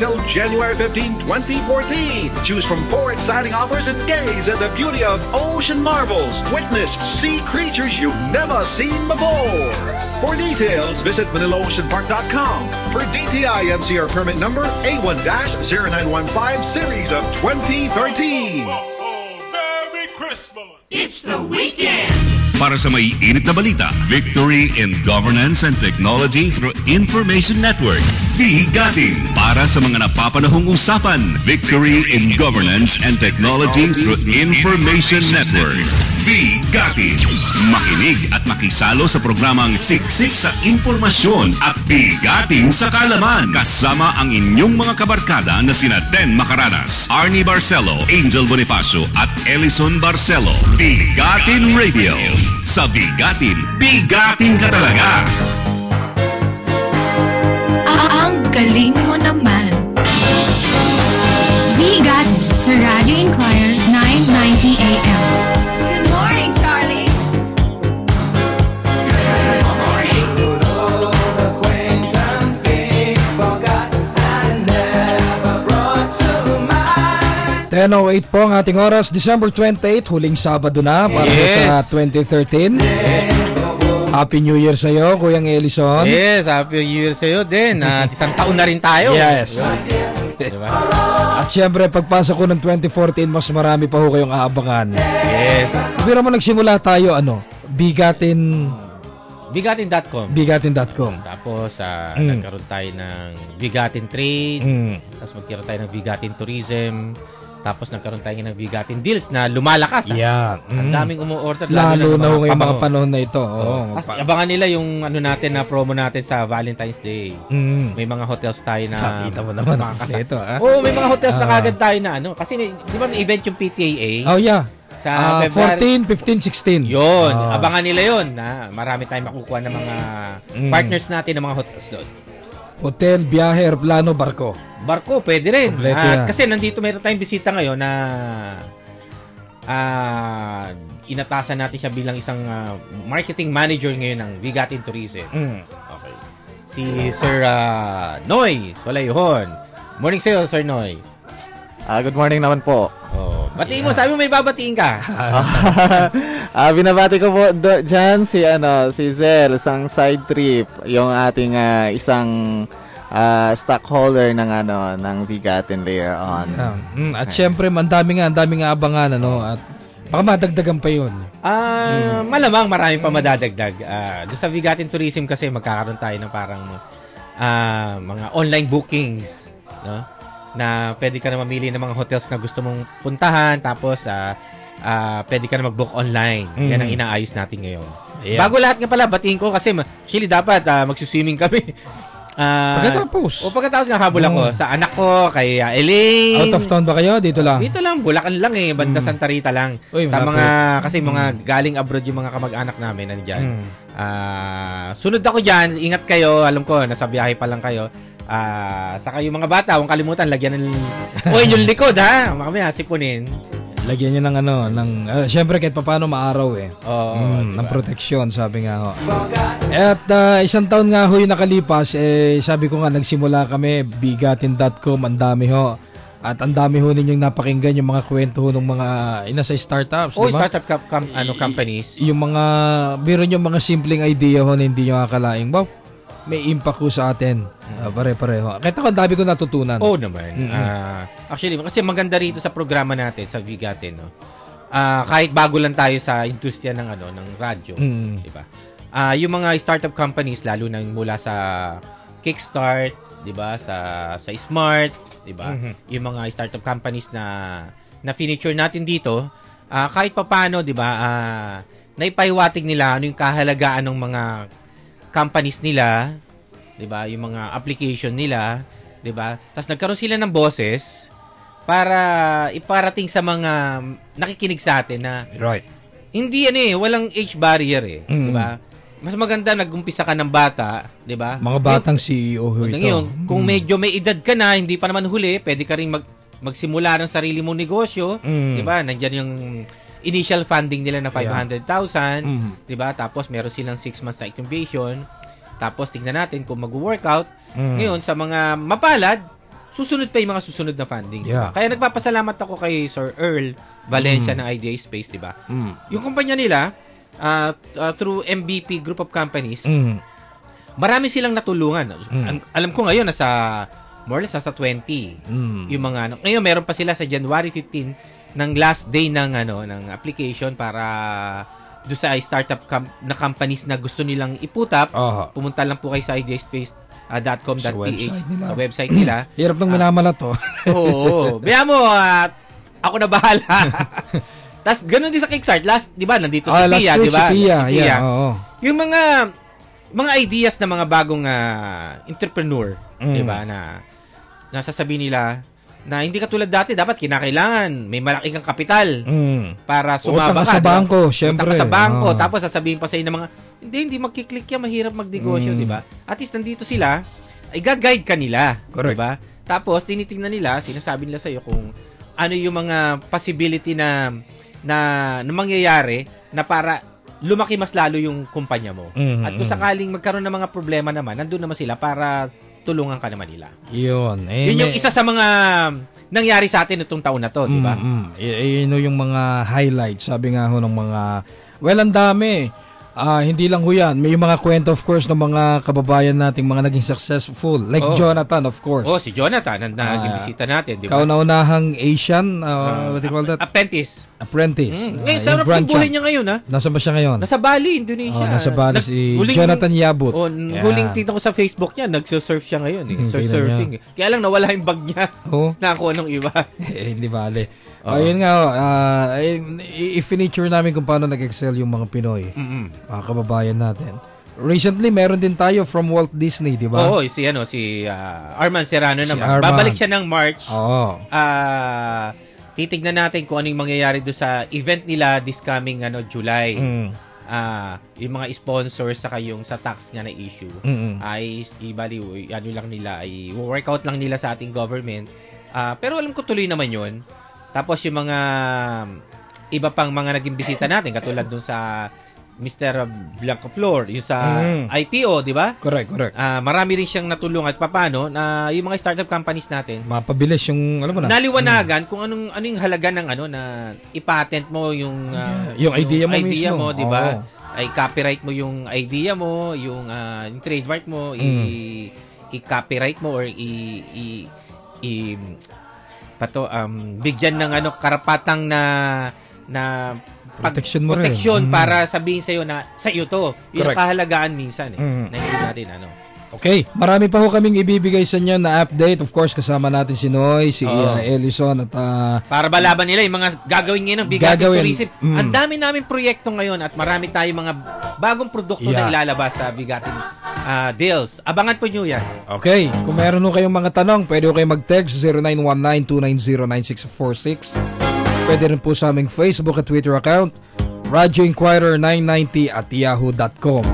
Till January 15, 2014. Choose from 4 exciting offers and gaze at the beauty of ocean marvels. Witness sea creatures you've never seen before. For details, visit ManilaOceanPark.com. For DTI NCR permit number A1-0915 series of 2013. Merry Christmas! It's the weekend! Para sa may init na balita, Victory in Governance and Technology through Information Network. Bigatin para sa mga napapanahong usapan. Victory in Governance and Technology through Information Network. Bigatin. Makinig at makisalo sa programang Siksik sa Impormasyon at Bigatin sa Kaalaman. Kasama ang inyong mga kabarkada na sina Den Macaranas, Arnie Barcelo, Angel Bonifacio at Ellison Barcelo. Bigatin Radio. Sa Bigatin, bigatin ka talaga! Ang galing mo naman! Bigatin sa Radio Inquirer 990 AM. Good morning, Charlie! Good morning! 10:08 po ang ating oras, December 28, huling Sabado na para sa 2013. Happy New Year sa iyo, Kuyang Ellison. Yes, Happy New Year sa iyo din. At isang taon na rin tayo. Yes. Diba? At siyempre, pagpasok ko ng 2014, mas marami pa ho kayong aabangan. Yes. Pero mo nagsimula tayo, Bigatin.com. Bigatin.com. Tapos, nagkaroon tayo ng Bigatin Trade. Tapos magkaroon tayo ng Bigatin Tourism. Tapos nagkaroon tayo ng Bigatin Deals na lumalakas. Yeah. Ang daming umu-order. Lalo na yung mga panahon na ito. Abangan nila yung natin na promo natin sa Valentine's Day. May mga hotels tayo na... Kita mo naman ito. May mga hotels na kagad tayo na Kasi di ba may event yung PTAA? Oh, yeah. Sa 14, 15, 16. Yun. Abangan nila yun. Marami tayong makukuha ng mga partners natin ng mga hotels doon. Hotel, biyahe, aeroplano, barko. Barko, pwede rin. Kasi nandito mayroon tayong bisita ngayon na inatasan natin siya bilang isang marketing manager ngayon ng Bigatin Tourism. Okay. Si Sir Noy Solayhon. Morning sa'yo, Sir Noy. Good morning naman po. Batiin mo, sabi mo may babatiin ka. Binabati ko po dyan si Zel, isang side trip, yung ating isang stockholder ng Bigatin later on. At syempre, ang daming abangan, at baka madagdagan pa yun. Malamang marami pa madadagdag. Doon sa Bigatin Tourism kasi magkakaroon tayo ng parang mga online bookings, no? Na pwede ka na mamili ng mga hotels na gusto mong puntahan, tapos pwede ka na mag-book online. Yan ang inaayos natin ngayon. Yeah. Bago lahat nga pala, batiin ko kasi actually dapat magsuswimming kami. Pagkatapos nga habol ako sa anak ko, kay Elaine. Out of town ba kayo? Dito lang? Dito lang, Bulacan lang banda Santa Rita lang. Sa mga, kasi mga galing abroad yung mga kamag-anak namin nandiyan. Sunod ako dyan, ingat kayo, alam ko, nasa biyahe pa lang kayo. Saka yung mga bata, huwag kalimutan, lagyan ng yung likod, ha? Mamaya, sipunin. Lagyan nyo ng syempre kahit paano maaraw diba? Ng proteksyon, sabi nga ho. At isang taon nga ho yung nakalipas, sabi ko nga, nagsimula kami, bigatin.com, ang dami ho. At ang dami ho ninyong napakinggan yung mga kwento ho ng mga sa startups, diba? Startup companies. Yung mga, biro nyo mga simpleng idea ho na hindi nyo akalaing, wow, may impact ko sa atin. Pare-pareho. Kahit ako, ang dami ko natutunan. Naman. Actually, kasi maganda rito sa programa natin, sa Bigatin, no? Kahit bago lang tayo sa industriya ng radyo, di ba? Yung mga startup companies, lalo na mula sa Kickstart, di ba? Sa Smart, di ba? Yung mga startup companies na feature natin dito, kahit papaano, di ba? Naipahiwatig nila ano yung kahalagaan ng mga companies nila, 'di ba? Yung mga application nila, 'di ba? Tapos nagkaroon sila ng boses para iparating sa mga nakikinig sa atin na hindi walang age barrier 'di ba? Mas maganda nag-umpisa ka ng bata, 'di ba? Mga batang CEO ito. Ngayon, kung medyo may edad ka na, hindi pa naman huli, pwede ka ring magsimula ng sarili mong negosyo, 'di ba? Nandiyan yung initial funding nila na 500,000, 'di ba? Tapos meron silang 6 months na incubation. Tapos tingnan natin kung mag-workout. Ngayon sa mga mapalad, susunod pa yung mga susunod na funding. Yeah. Kaya nagpapasalamat ako kay Sir Earl Valencia ng Idea Space, di ba? Yung kumpanya nila, through MVP Group of Companies, marami silang natulungan. Alam ko ngayon, more or less, nasa 20. Yung mga, ngayon, meron pa sila sa January 15 ng last day ng application para do sa startup na companies na gusto nilang iputap. Pumunta lang po kayo sa ideaspace.com.ph sa website nila. Hirap nang minamala to. Oo. Baya mo, ako na bahala. Tapos, ganun din sa Kickstart. Last, di ba, nandito si Pia, di ba? Si Pia, yeah. Yung mga ideas na mga bagong entrepreneur, di ba, na nasasabi nila na hindi katulad dati, dapat kinakailangan may malaki kang kapital para sumaba ka. Sa bangko, syempre. Utang ka sa bangko, tapos sasabihin pa sa'yo ng mga, hindi makiklik yan, mahirap magnegosyo, di ba? At least nandito sila, ay gag-guide ka nila, di ba? Tapos, tinitingnan nila, sinasabi nila sa'yo kung ano yung mga possibility na mangyayari na para lumaki mas lalo yung kumpanya mo. At kung sakaling magkaroon ng mga problema naman, nandun naman sila para tulungan ka naman nila. Yun. Yun yung isa sa mga nangyari sa atin itong taon na to, di ba? Yun yung mga highlights, sabi nga ho ng mga, ang dami. Hindi lang ho yan. May mga kwento, of course, ng mga kababayan nating mga naging successful. Like Jonathan, of course. Si Jonathan, ang naging-bisita natin, di ba? Kauna-unahang Asian, what do you call that? Apprentice. Ngayon, sarap yung buhay niya ngayon, ha? Nasa ba siya ngayon? Nasa Bali, Indonesia. Nasa Bali si Jonathan Yabut. Huling tito ko sa Facebook niya, nagsurf siya ngayon. Surfing. Kaya lang nawala yung bag niya. Nakakuha nung iba. Hindi bali. Ayun nga, i-feature namin kung paano nag-excel yung mga Pinoy. Mga kababayan natin. Recently, meron din tayo from Walt Disney, di ba? Oo, si Arman Serrano naman. Babalik siya ng March. Titignan natin kung anong mangyayari doon sa event nila this coming July. Yung mga sponsors saka yung sa tax nga na issue ay lang nila, ay workout lang nila sa ating government. Pero alam ko tuloy naman yun. Tapos yung mga iba pang mga naging bisita natin, katulad dun sa Mr. Blanco Flor, yung sa IPO, di ba? Correct. Marami rin siyang natulungan at paano na yung mga startup companies natin. Mapabilis yung, alam mo na. Naliwanagan kung anong halaga ng na ipatent mo yung idea mo mismo, di ba? Ay copyright mo yung idea mo, yung trademark mo, i-copyright mo or bigyan ng karapatang na protection mo protection rin. Para sabihin sa'yo na sa iyo to. Yung kahalagaan minsan na hindi natin Okay, marami pa ho kaming ibibigay sa inyo na update. Of course, kasama natin si Noy, si Ellison at para malaban nila yung mga gagawin ngayon ng Bigating Tourism. Ang dami namin proyekto ngayon at marami tayong mga bagong produkto na ilalabas sa Bigating Deals. Abangan po nyo yan. Okay, kung meron ho kayong mga tanong, pwede ho kayo mag-text 0919-290-9646. Pwede rin po sa aming Facebook at Twitter account, Radyo Inquirer 990 at yahoo.com.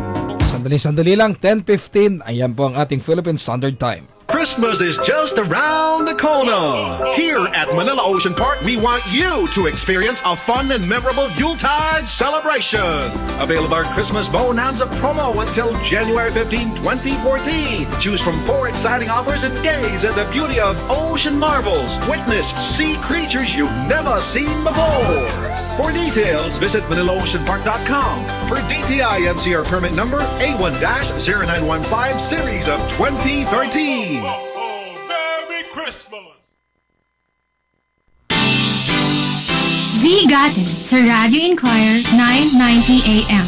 Sandali lang, 10:15. Ayan po ang ating Philippine Standard Time. Christmas is just around the corner. Here at Manila Ocean Park, we want you to experience a fun and memorable Yuletide celebration. Available our Christmas Bonanza promo until January 15, 2014. Choose from 4 exciting offers and gaze at the beauty of ocean marvels. Witness sea creatures you've never seen before. For details, visit ManilaOceanPark.com. For DTI NCR permit number A1-0915 series of 2013. Merry Christmas! Bigatin sa Radio Inquirer 990 AM.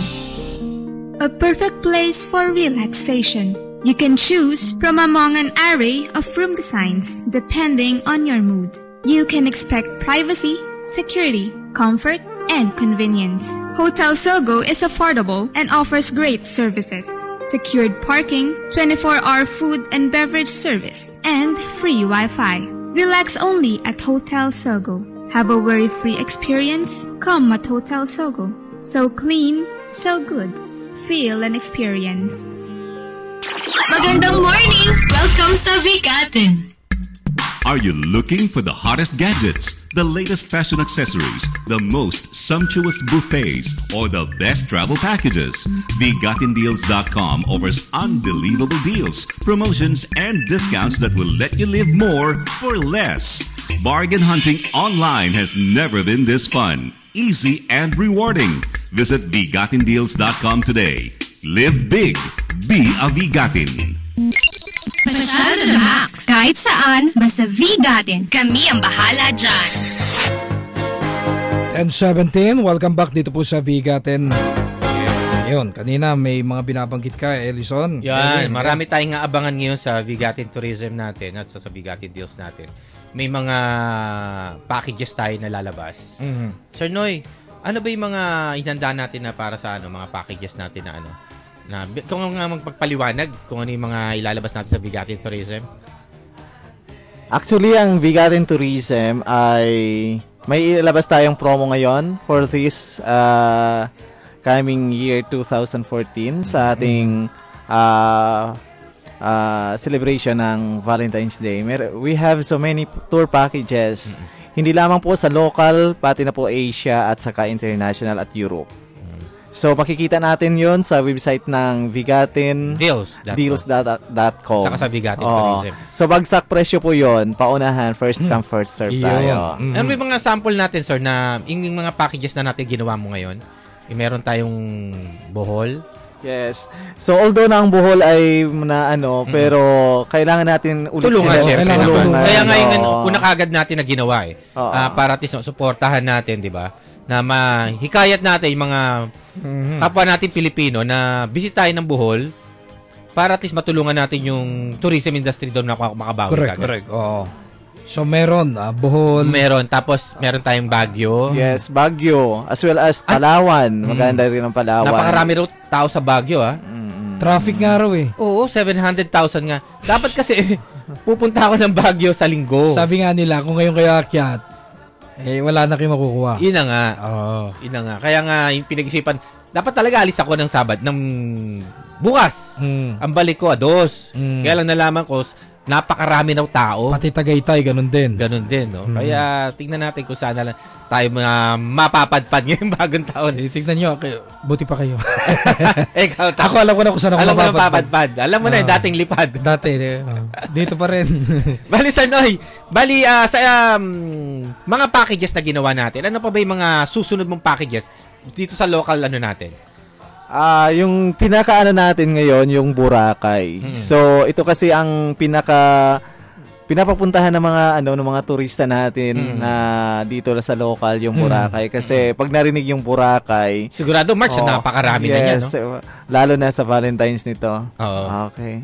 A perfect place for relaxation. You can choose from among an array of room designs depending on your mood. You can expect privacy, security, comfort, and convenience. Hotel Sogo is affordable and offers great services. Secured parking, 24-hour food and beverage service, and free Wi-Fi. Relax only at Hotel Sogo. Have a worry-free experience? Come at Hotel Sogo. So clean, so good. Feel and experience. Magandang morning! Welcome sa Bigatin. Are you looking for the hottest gadgets, the latest fashion accessories, the most sumptuous buffets, or the best travel packages? VegatinDeals.com offers unbelievable deals, promotions, and discounts that will let you live more for less. Bargain hunting online has never been this fun, easy, and rewarding. Visit VegatinDeals.com today. Live big. Be a Vegatin. Masyado na max. Kahit saan, basta Vegatin. Kami ang bahala dyan. 10:17, welcome back dito po sa Vegatin. Ayun, kanina may mga binabanggit ka, Ellison. Yan, marami tayong aabangan ngayon sa Vegatin Tourism natin at sa Vegatin Deals natin. May mga packages tayo na lalabas. Sir Noy, ano ba yung mga hinanda natin na para sa mga packages natin na kung nga magpagpaliwanag kung ano yung mga ilalabas natin sa Vegatin Tourism? Actually, ang Vegatin Tourism ay may ilabas tayong promo ngayon for this coming year 2014 sa ating celebration ng Valentine's Day. We have so many tour packages. Hindi lamang po sa local, pati na po Asia at saka international at Europe. So, makikita natin yon sa website ng Vegatin Deals.com. Saka sa Vegatin Tourism. So, bagsak presyo po yon. Paunahan, first come, first serve tayo. Ano may mga sample natin, sir, na yung mga packages na natin ginawa mo ngayon? Meron tayong Bohol. Yes. So, although na ang Bohol ay pero kailangan natin ulit tulungan, syempre. Kaya ngayon, una kagad natin na ginawa para at least suportahan natin, di ba? Na mahikayat natin yung mga kapwa natin Pilipino na bisitahin ng Bohol para at least matulungan natin yung tourism industry doon na makabawi. Correct. Oo. So, meron Bohol. Meron. Tapos, meron tayong Baguio. Yes, Baguio. As well as Palawan. Maganda rin ang Palawan. Napakarami raw tao sa Baguio, Traffic nga raw eh. Oo, 700,000 nga. Dapat kasi, pupunta ako ng Baguio sa linggo. Sabi nga nila, kung ngayon kayo akyat, wala na kayo makukuha. Yun na nga. Yun na nga. Kaya nga, yung pinag-isipan, dapat talaga alis ako ng Sabad, ng bukas. Ang balik ko, 2. Kaya lang nalaman ko, napakarami ng tao. Pati Tagaytay, ganun din. Ganun din, no? Kaya, tingnan natin kung saan na lang tayo mga mapapadpad ngayong bagong taon. Tingnan nyo, buti pa kayo. Ikaw, ako alam ko na kung saan ako mapapadpad. Alam mo na, dating lipad. Dati, dito pa rin. Bali, Sir Noy, sa mga packages na ginawa natin, ano pa ba yung mga susunod mong packages dito sa local natin? Yung pinaka natin ngayon, yung Boracay. So, ito kasi ang pinapapuntahan ng mga turista natin na dito sa local, yung Boracay. Kasi pag narinig yung Boracay, sigurado March napakarami na yan, no? Lalo na sa Valentine's nito. Okay.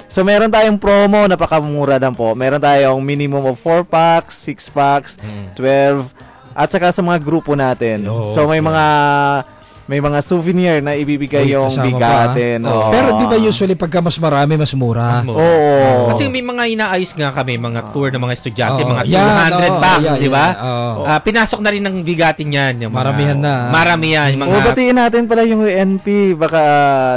So, meron tayong promo, napakamura lang po. Meron tayong minimum of 4 packs, 6 packs, 12, at saka sa mga grupo natin. So, may mga souvenir na ibibigay yung Vegatin. Pero di ba usually pagka mas marami, mas mura? Oo. Kasi may mga inaayos nga kami, mga tour ng mga estudyante, mga 200 bucks, di ba? Pinasok na rin ng Vegatin yan. Maramihan na. Maramihan. Batiin natin pala yung UNP. Baka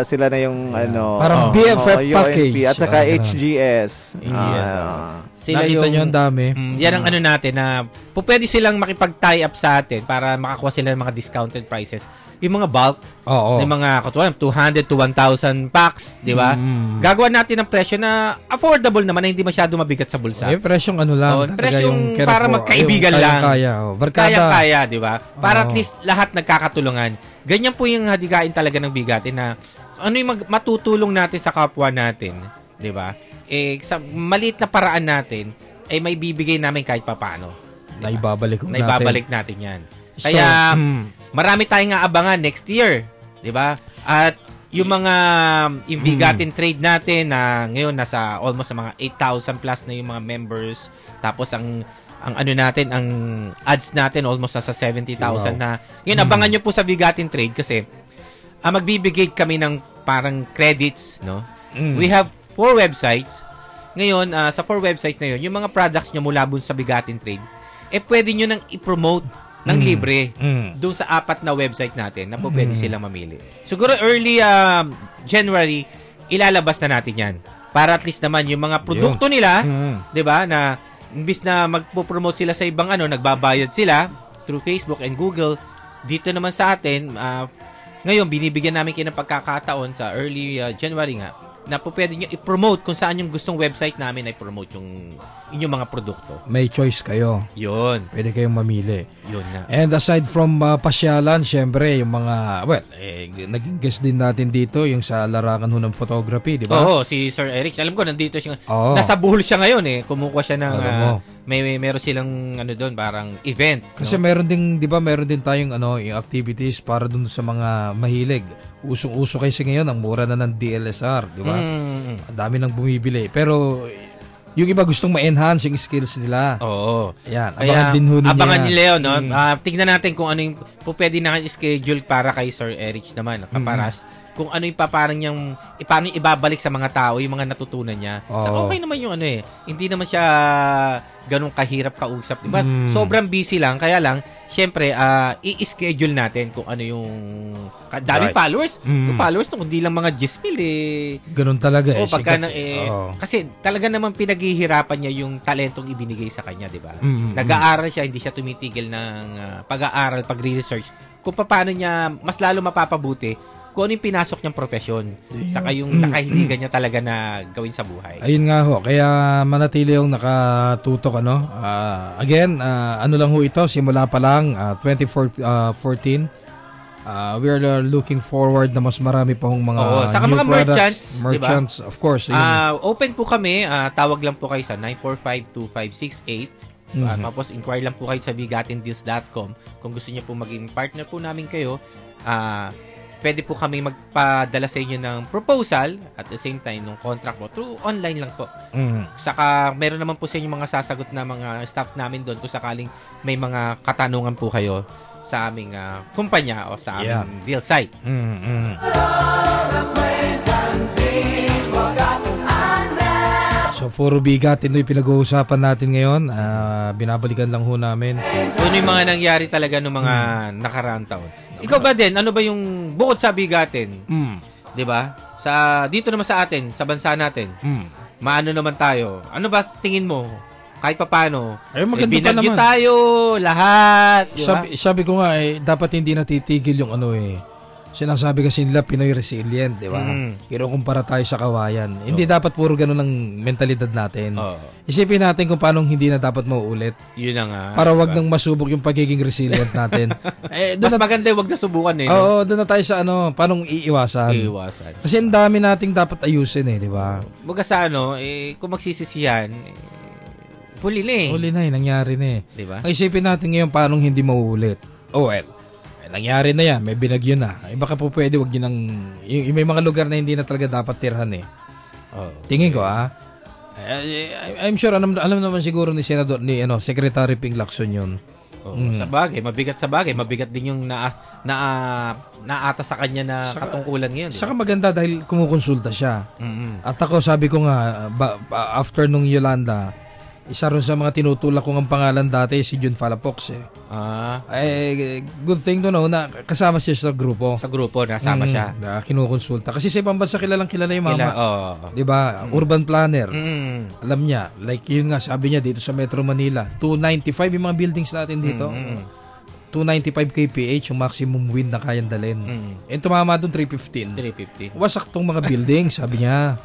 sila na yung parang BFF package. UNP at saka HGS. Sila nakita nyo ang dami. Yan ang natin na pwede silang makipag-tie up sa atin para makakuha sila ng mga discounted prices. Yung mga bulk, yung mga 200 to 1,000 packs, di ba? Gagawa natin ng presyo na affordable naman, na hindi masyado mabigat sa bulsa. Presyong lang. Presyong para magkaibigan lang. Kaya, di ba? Para at least lahat nagkakatulungan. Ganyan po yung hadigain talaga ng Vegatin na ano yung matutulong natin sa kapwa natin, di ba? Sa maliit na paraan natin, may bibigay namin kahit papaano. Diba? Naibabalik natin yan. Kaya, marami tayong abangan next year. Diba? At yung mga Vegatin trade natin na ngayon nasa almost sa mga 8,000 plus na yung mga members. Tapos ang natin, ang ads natin almost nasa 70,000 na. Ngayon, abangan nyo po sa Vegatin trade kasi magbibigay kami ng parang credits, no? We have 4 websites. Ngayon, sa 4 websites na yun, yung mga products nyo mula sa Vegatin trade, pwede nyo nang i-promote ng libre doon sa 4 na website natin na po pwede silang mamili. Siguro early January, ilalabas na natin yan. Para at least naman yung mga produkto nila, 'di ba, na imbis na magpo-promote sila sa ibang nagbabayad sila through Facebook and Google. Dito naman sa atin, ngayon binibigyan namin kayo ng pagkakataon sa early January nga na po pwede nyo i-promote kung saan yung gustong website namin ay promote yung inyong mga produkto. May choice kayo. Yun. Pwede kayong mamili. Yun na. And aside from pasyalan, syempre, yung mga, naging guest din natin dito, yung sa larangan ho ng photography, di ba? Oo, si Sir Eric. Alam ko, nandito siya. Nasa Bohol siya ngayon eh. Kumukuha siya ng, meron silang, doon, parang event. Kasi meron din, di ba, meron din tayong, yung activities para dun sa mga mahilig. Usong-uso kasi ngayon, ang mura na ng DLSR, di ba? Ang dami nang bumibili. Pero, yung iba gustong ma-enhance yung skills nila. Oo. Ayan, abangan din ho ninyo. Abangan nila yun, no? Tignan natin kung ano yung pwede na schedule para kay Sir Eric naman, kaparas. Kung ano yung paano niyang ibabalik sa mga tao, yung mga natutunan niya. So, okay naman yung hindi naman siya ganun kahirap kausap. Diba? Sobrang busy lang, kaya lang, syempre, i-schedule natin kung ano yung daming followers. Yung followers, kung hindi lang mga 10,000 ganun talaga eh. Kasi talaga naman pinaghihirapan niya yung talentong ibinigay sa kanya, di ba? Nag-aaral siya, hindi siya tumitigil ng pag-aaral, pag-research. Kung paano niya mas lalo mapapabuti kung ano yung pinasok niyang profesyon. Saka yung nakahiligan niya talaga na gawin sa buhay. Ayun nga ho. Kaya manatili yung nakatutok. Again, lang ho ito. Simula pa lang, 2014. We are looking forward na mas marami pa hong mga saka new mga products. Merchants, diba? Of course. Open po kami. Tawag lang po kayo sa 945-2568. Tapos inquire lang po kayo sa bigatindeals.com. Kung gusto niyo po maging partner po namin kayo, pwede po kami magpadala sa inyo ng proposal at the same time ng contract po through online lang po. Saka meron naman po sa inyo mga sasagot na mga staff namin doon kung sakaling may mga katanungan po kayo sa aming kumpanya o sa aming deal site. So, puro bigat, ito yung pinag-uusapan natin ngayon. Binabalikan lang ho namin. So, ano yung mga nangyari talaga ng mga nakaraang taon? Ikaw ba din? Ano ba yung bukod sa bigatin? Di ba? Dito naman sa atin, sa bansa natin, maano naman tayo? Ano ba tingin mo? Kahit pa paano? Binagyo tayo, lahat. Diba? Sabi ko nga, dapat hindi natitigil yung sinasabi kasi nila Pinoy resilient, di ba? Kinukumpara tayo sa kawayan. Hindi dapat puro ganun ang mentalidad natin. Isipin natin kung paano hindi na dapat mauulit. Yun na nga. Para wag nang masubok yung pagiging resilient natin. Mas maganda wag na subukan eh. Oo, doon na tayo sa paano iiwasan. Kasi ang dami nating dapat ayusin di ba? Baga sa kung magsisisihan, huli na Huli na nangyari na Di ba? Ang isipin natin ngayon paano hindi mauulit. Nangyari na yan, may binagyo na. Baka po pwede, wag yun may mga lugar na hindi na talaga dapat tirhan Tingin ko I'm sure, alam naman siguro ni Senador, Secretary Ping Lacson yun. Sa bagay, mabigat din yung naata sa kanya na katungkulan ngayon. Saka maganda dahil kumukonsulta siya. At ako, sabi ko nga, after nung Yolanda, isa rin sa mga tinutulak kong ang pangalan dati si Jun Falapox good thing to know na kasama siya sa grupo. Sa grupo, nasama siya. Kinukonsulta. Kasi sa ibang bansa kilala yung mama. Diba? Urban planner. Alam niya. Like yun nga, sabi niya dito sa Metro Manila, 295 yung mga buildings natin dito. 295 kph yung maximum wind na kayang dalhin. And tumama doon 315. Wasak tong mga buildings, sabi niya.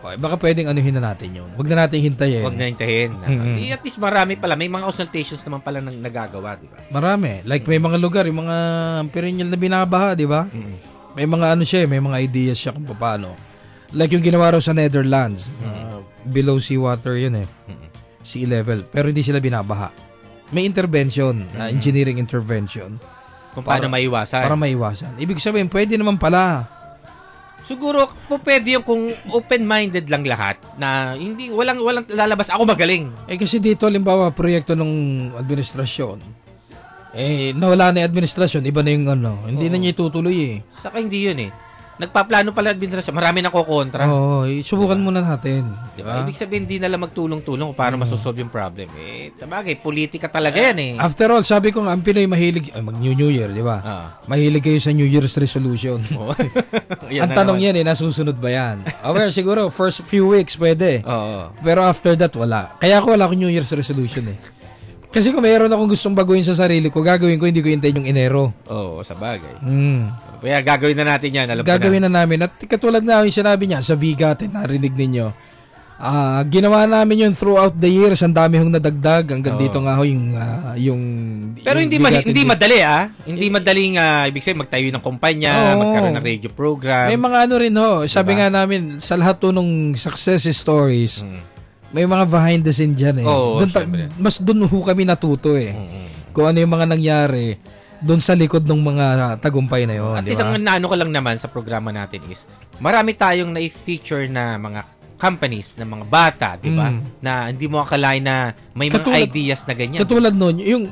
Baka pwedeng anuhin na natin yun. Huwag na natin hintayin. At least marami pala. May mga consultations naman pala nang nagagawa, di ba? Marami. Like may mga lugar, yung mga perennial na binabaha, di ba? May mga may mga ideas siya kung paano. Like yung ginawa raw sa Netherlands. Below seawater yun sea level. Pero hindi sila binabaha. May intervention, engineering intervention. Kung paano maiwasan. Para maiwasan. Ibig sabihin, pwede naman pala. Siguro po pwede yung kung open-minded lang lahat na hindi walang lalabas ako magaling. Kasi dito halimbawa proyekto ng administrasyon. Nawala na yung administrasyon, iba na yung hindi na niya itutuloy Saka hindi yun nagpaplano pala administrasyon, marami nang kokontra. Oo, subukan muna natin. Diba? Ibig sabihin, hindi na lang magtulong-tulong kung paano masosolve yung problem. Sabagay, politika talaga yan eh. After all, sabi ko nga, ang Pinoy mahilig, mag-New Year, di ba? Mahilig kayo sa New Year's resolution. Ang tanong yan nasusunod ba yan? Well, siguro, first few weeks, pwede. Pero after that, wala. Kaya wala akong New Year's resolution eh. Kasi kung mayroon akong gustong baguhin sa sarili ko, gagawin ko, hindi ko hintayin yung Enero. Oo, sabagay. Kaya gagawin na natin yan. Gagawin na namin. At katulad na yung sinabi niya, sa Bigatin, narinig ninyo. Ginawa namin yun throughout the years. Ang dami hong nadagdag. Hanggang dito nga ho yung pero hindi madali Hindi madaling, ibig sabihin, magtayo ng kumpanya, magkaroon ng radio program. May mga ano rin ho. Sabi nga namin, sa lahat to nung success stories, may mga behind the scene dyan eh. Mas dun ho kami natuto eh. Kung ano yung mga nangyari doon sa likod ng mga tagumpay na yun. At least ang naano ko lang naman sa programa natin is, marami tayong na-feature na mga companies, na mga bata, di ba? Na hindi mo akalain na may mga ideas na ganyan. Katulad nun, yung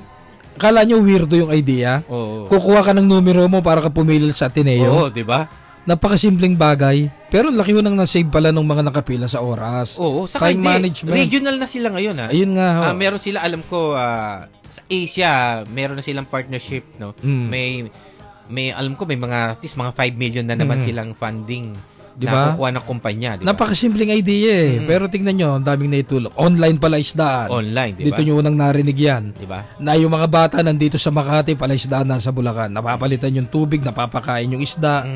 kala nyo weirdo yung idea, kukuha ka ng numero mo para ka pumili sa Ateneo. Oo, di ba? Napakasimpleng bagay, pero laki mo nang na-save pala ng mga nakapila sa oras. Oo, saka time management. Regional na sila ngayon Ayun nga. Meron sila, alam ko, sa Asia, meron na silang partnership, no? May alam ko, may mga, at least mga 5 million na naman silang funding. Diba? Na kukuha ng kumpanya. Diba? Napakasimpleng idea eh. Pero tingnan nyo, ang daming naitulong. Online pala isdaan. Online, diba? Dito nyo unang narinig yan. Diba? Na yung mga bata nandito sa Makati, pala isdaan nasa Bulacan. Napapalitan yung tubig, napapakain yung isda.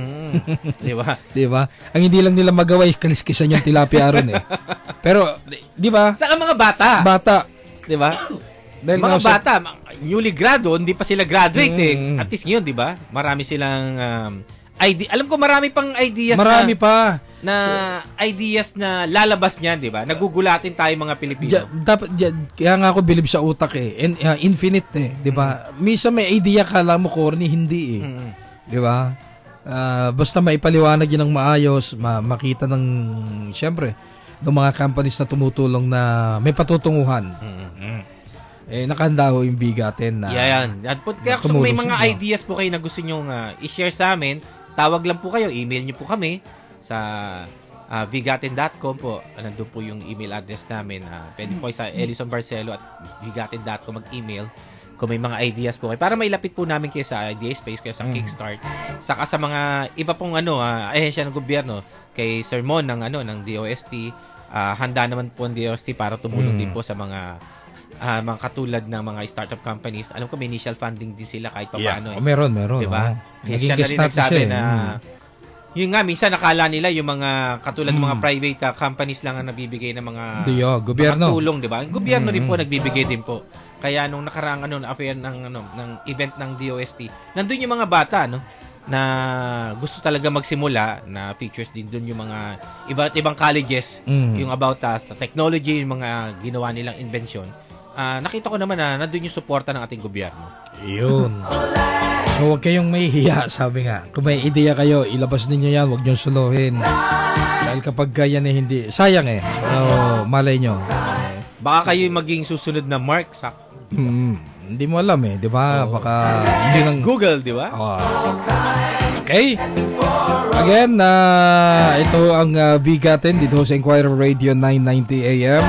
Diba? Diba? Ang hindi lang nila magawa, kaliskisan yung tilapia ron eh. Pero, diba? Saka mga bata. Bata. Diba? Dahil mga bata, newly grado, hindi pa sila graduate eh. At least ngayon, diba? Marami silang... alam ko marami pang ideas ideas na lalabas niyan, 'di ba? Nagugulatin tayo mga Pilipino. Kaya nga ako bilib sa utak eh. Infinite eh, 'di ba? Minsan may idea kala mo corny, hindi eh. 'Di ba? Basta maipaliwanag 'yun ng maayos, makita ng syempre ng mga companies na tumutulong na may patutunguhan. Nakahanda ho yung Bigatin na yan. Kaya kung may mga ideas po kayo na gusto nyong i-share sa amin, tawag lang po kayo, email nyo po kami sa vigatin.com po. Nandun po yung email address namin. Pwede po sa elisonbarcelo@vigatin.com mag-email kung may mga ideas po kayo. Para mailapit po namin kayo sa Idea Space, kayo sa Kickstart. Saka sa mga iba pong ahensya ng gobyerno, kay Sir Mon ng DOST. Handa naman po ang DOST para tumulong din po sa mga katulad ng mga startup companies. Alam ko may initial funding din sila kahit pa paano. Meron. Diba? Siya na rin nagsabi na yun nga, minsan nakala nila yung mga katulad ng mga private companies lang ang nabibigay ng mga gobyerno. Tulong, diba? Ang gobyerno rin po nagbibigay din po. Kaya nung nakaraang affair ng event ng DOST, nandun yung mga bata, na gusto talaga magsimula, na features din dun yung mga iba't ibang colleges, yung about technology, yung mga ginawa nilang invention. Nakita ko naman na nandun yung suporta ng ating gobyerno. Yun. So, huwag kayong mahihiya, sabi nga. Kung may ideya kayo, ilabas ninyo yan, huwag nyo suluhin. Dahil kapag yan hindi, sayang eh. So, malay nyo. Baka kayo maging susunod na Mark Zuckerberg. Hindi mo alam eh, di ba? Baka hindi lang Google, di ba? Okay. Again, ito ang Bigatin dito sa Inquirer Radio 990 AM.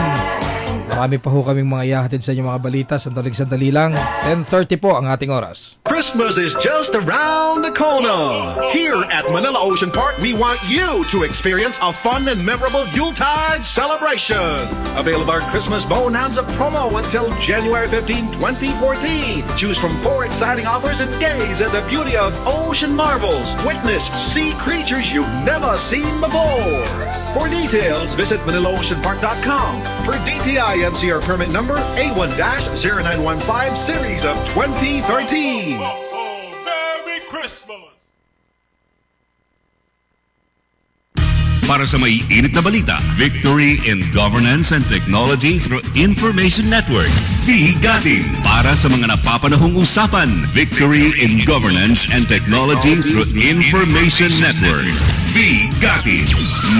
Marami pa ho kaming mga ihahatid sa inyo mga balita. Sandali lang. 10:30 po ang ating oras. Christmas is just around the corner. Here at Manila Ocean Park, we want you to experience a fun and memorable Yuletide celebration. Available our Christmas Bonanza promo until January 15, 2014. Choose from 4 exciting offers and gaze at the beauty of ocean marvels. Witness sea creatures you've never seen before. For details, visit ManilaOceanPark.com. For DTI NCR permit number A1-0915 series of 2013. Merry Christmas! Para sa may init na balita, Victory in Governance and Technology through Information Network. Bigatin. Para sa mga napapanahong usapan, Victory in Governance and Technology through Information Network. Bigatin.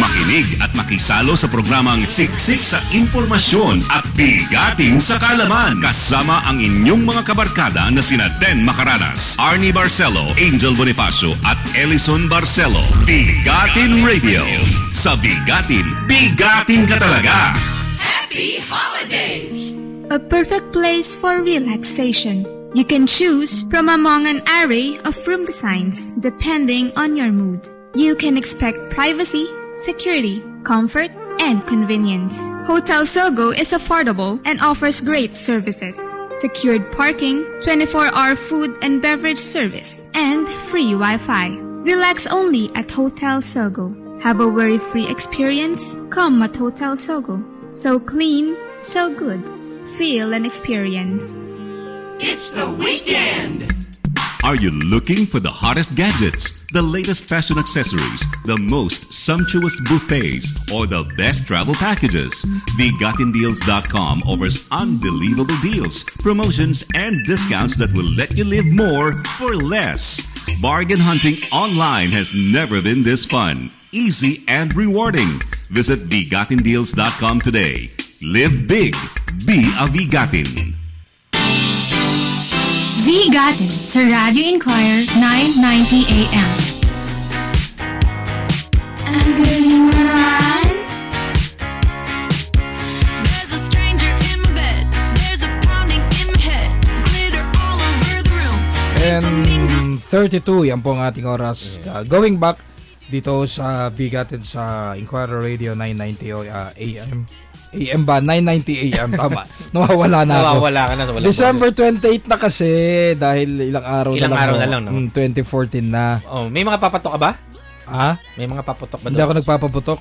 Makinig at makisalo sa programang Siksik sa Impormasyon at Bigatin sa Kaalaman. Kasama ang inyong mga kabarkada na sina Den Macaranas, Arnie Barcelo, Angel Bonifacio at Ellison Barcelo. Bigatin Radio. Sa Bigatin, bigatin ka talaga. Happy Holidays! A perfect place for relaxation. You can choose from among an array of room designs depending on your mood. You can expect privacy, security, comfort, and convenience. Hotel Sogo is affordable and offers great services. Secured parking, 24-hour food and beverage service, and free Wi-Fi. Relax only at Hotel Sogo. Have a worry-free experience? Come at Hotel Sogo. So clean, so good. Feel and experience. It's the weekend! Are you looking for the hottest gadgets, the latest fashion accessories, the most sumptuous buffets, or the best travel packages? Bigatindeals.com offers unbelievable deals, promotions, and discounts that will let you live more for less. Bargain hunting online has never been this fun, easy, and rewarding. Visit Bigatindeals.com today. Live big. Be a Bigatin. Bigatin sa Radio Inquirer 990 AM. Ang galing naman! There's a stranger in my bed. There's a pounding in my head. Glitter all over the room. And 32, yan po ang ating oras. Going back dito sa Bigatin sa Inquirer Radio 990 AM. AM ba? 990 AM. Tama. Nawawala na ako. Nawawala ka na. December 28 na kasi dahil ilang araw na lang. No? 2014 na. Oh, may mga papatok ka ba? Ha? May mga papatok ba doon? Hindi ako nagpapaputok.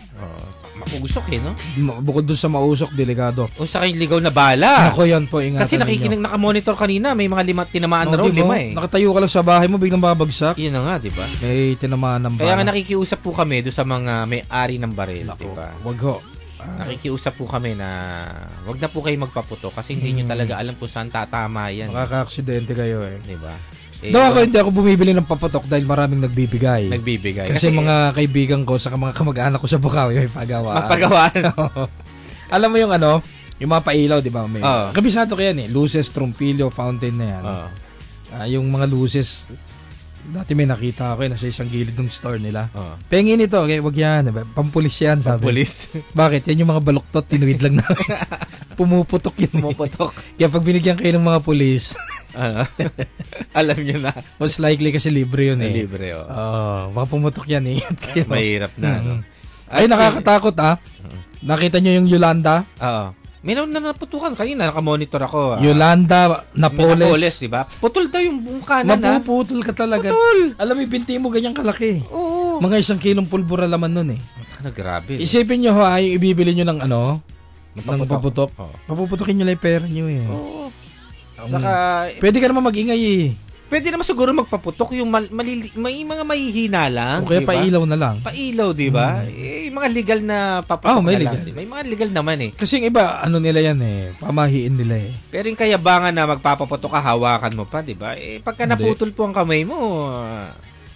Mausok no? Bukod doon sa mausok, delikado. O sa kayong ligaw na bala. Ako yan po, ingatan kasi nakikinig, nakamonitor kanina. May mga tinamaan na raw, 5 eh. Nakatayo ka lang sa bahay mo, biglang babagsak. Yun na nga, di ba? May tinamaan ng bala. Kaya nga nakikiusap po kami doon sa mga may-ari ng baril, di ba? Wag ho. Nakikiusap po kami na wag na po kayo magpaputok kasi hindi nyo talaga alam kung saan tatama yan. Makaka-aksidente kayo eh. Di ba? Hindi ako bumibili ng paputok dahil maraming nagbibigay. Kasi mga kaibigan ko, saka mga kamag-anak ko sa Bukawi, may pagawaan. Mapagawaan. Alam mo yung yung mga pailaw, di ba? Kabisado ko yan eh. Luces, trumpilyo, fountain na yan. Yung mga luces, dati may nakita ako nasa isang gilid ng store nila. Pengin ito, okay, wag yan. Pampulis yan, sabi. Pampulis? Bakit? Yan yung mga baluktot, tinuwid lang na. Pumuputok yun. Pumuputok. Kaya pag binigyan kayo ng mga pulis, alam nyo na. Most likely kasi libre yun eh. Libre, baka pumutok yan eh. Mahirap na. No? Ay, nakakatakot Nakita nyo yung Yolanda? May naputukan kanina, nakamonitor ako. Yolanda Napoles, di ba? Putol daw yung buong kanan. Mapuputol ka talaga. Putol. Alam mo, yung binti mo ganyang kalaki. Oo. Mga 1 kilong pulbura laman nun eh. Grabe. Isipin nyo ay ibibili nyo ng ng paputok. Papuputokin nyo lang yung pera nyo eh. Oo. Saka, pwede ka naman mag-ingay eh. Pwede naman siguro magpaputok yung may mga mahihina lang. O kaya diba? Pailaw na lang. Pailaw, di ba? Mga legal na paputok may na legal. lang. May mga legal naman eh. Kasi yung iba, nila yan eh. Pamahiin nila eh. Pero yung kayabangan na magpapaputok ka, hawakan mo pa, di ba? Pagka naputol po ang kamay mo,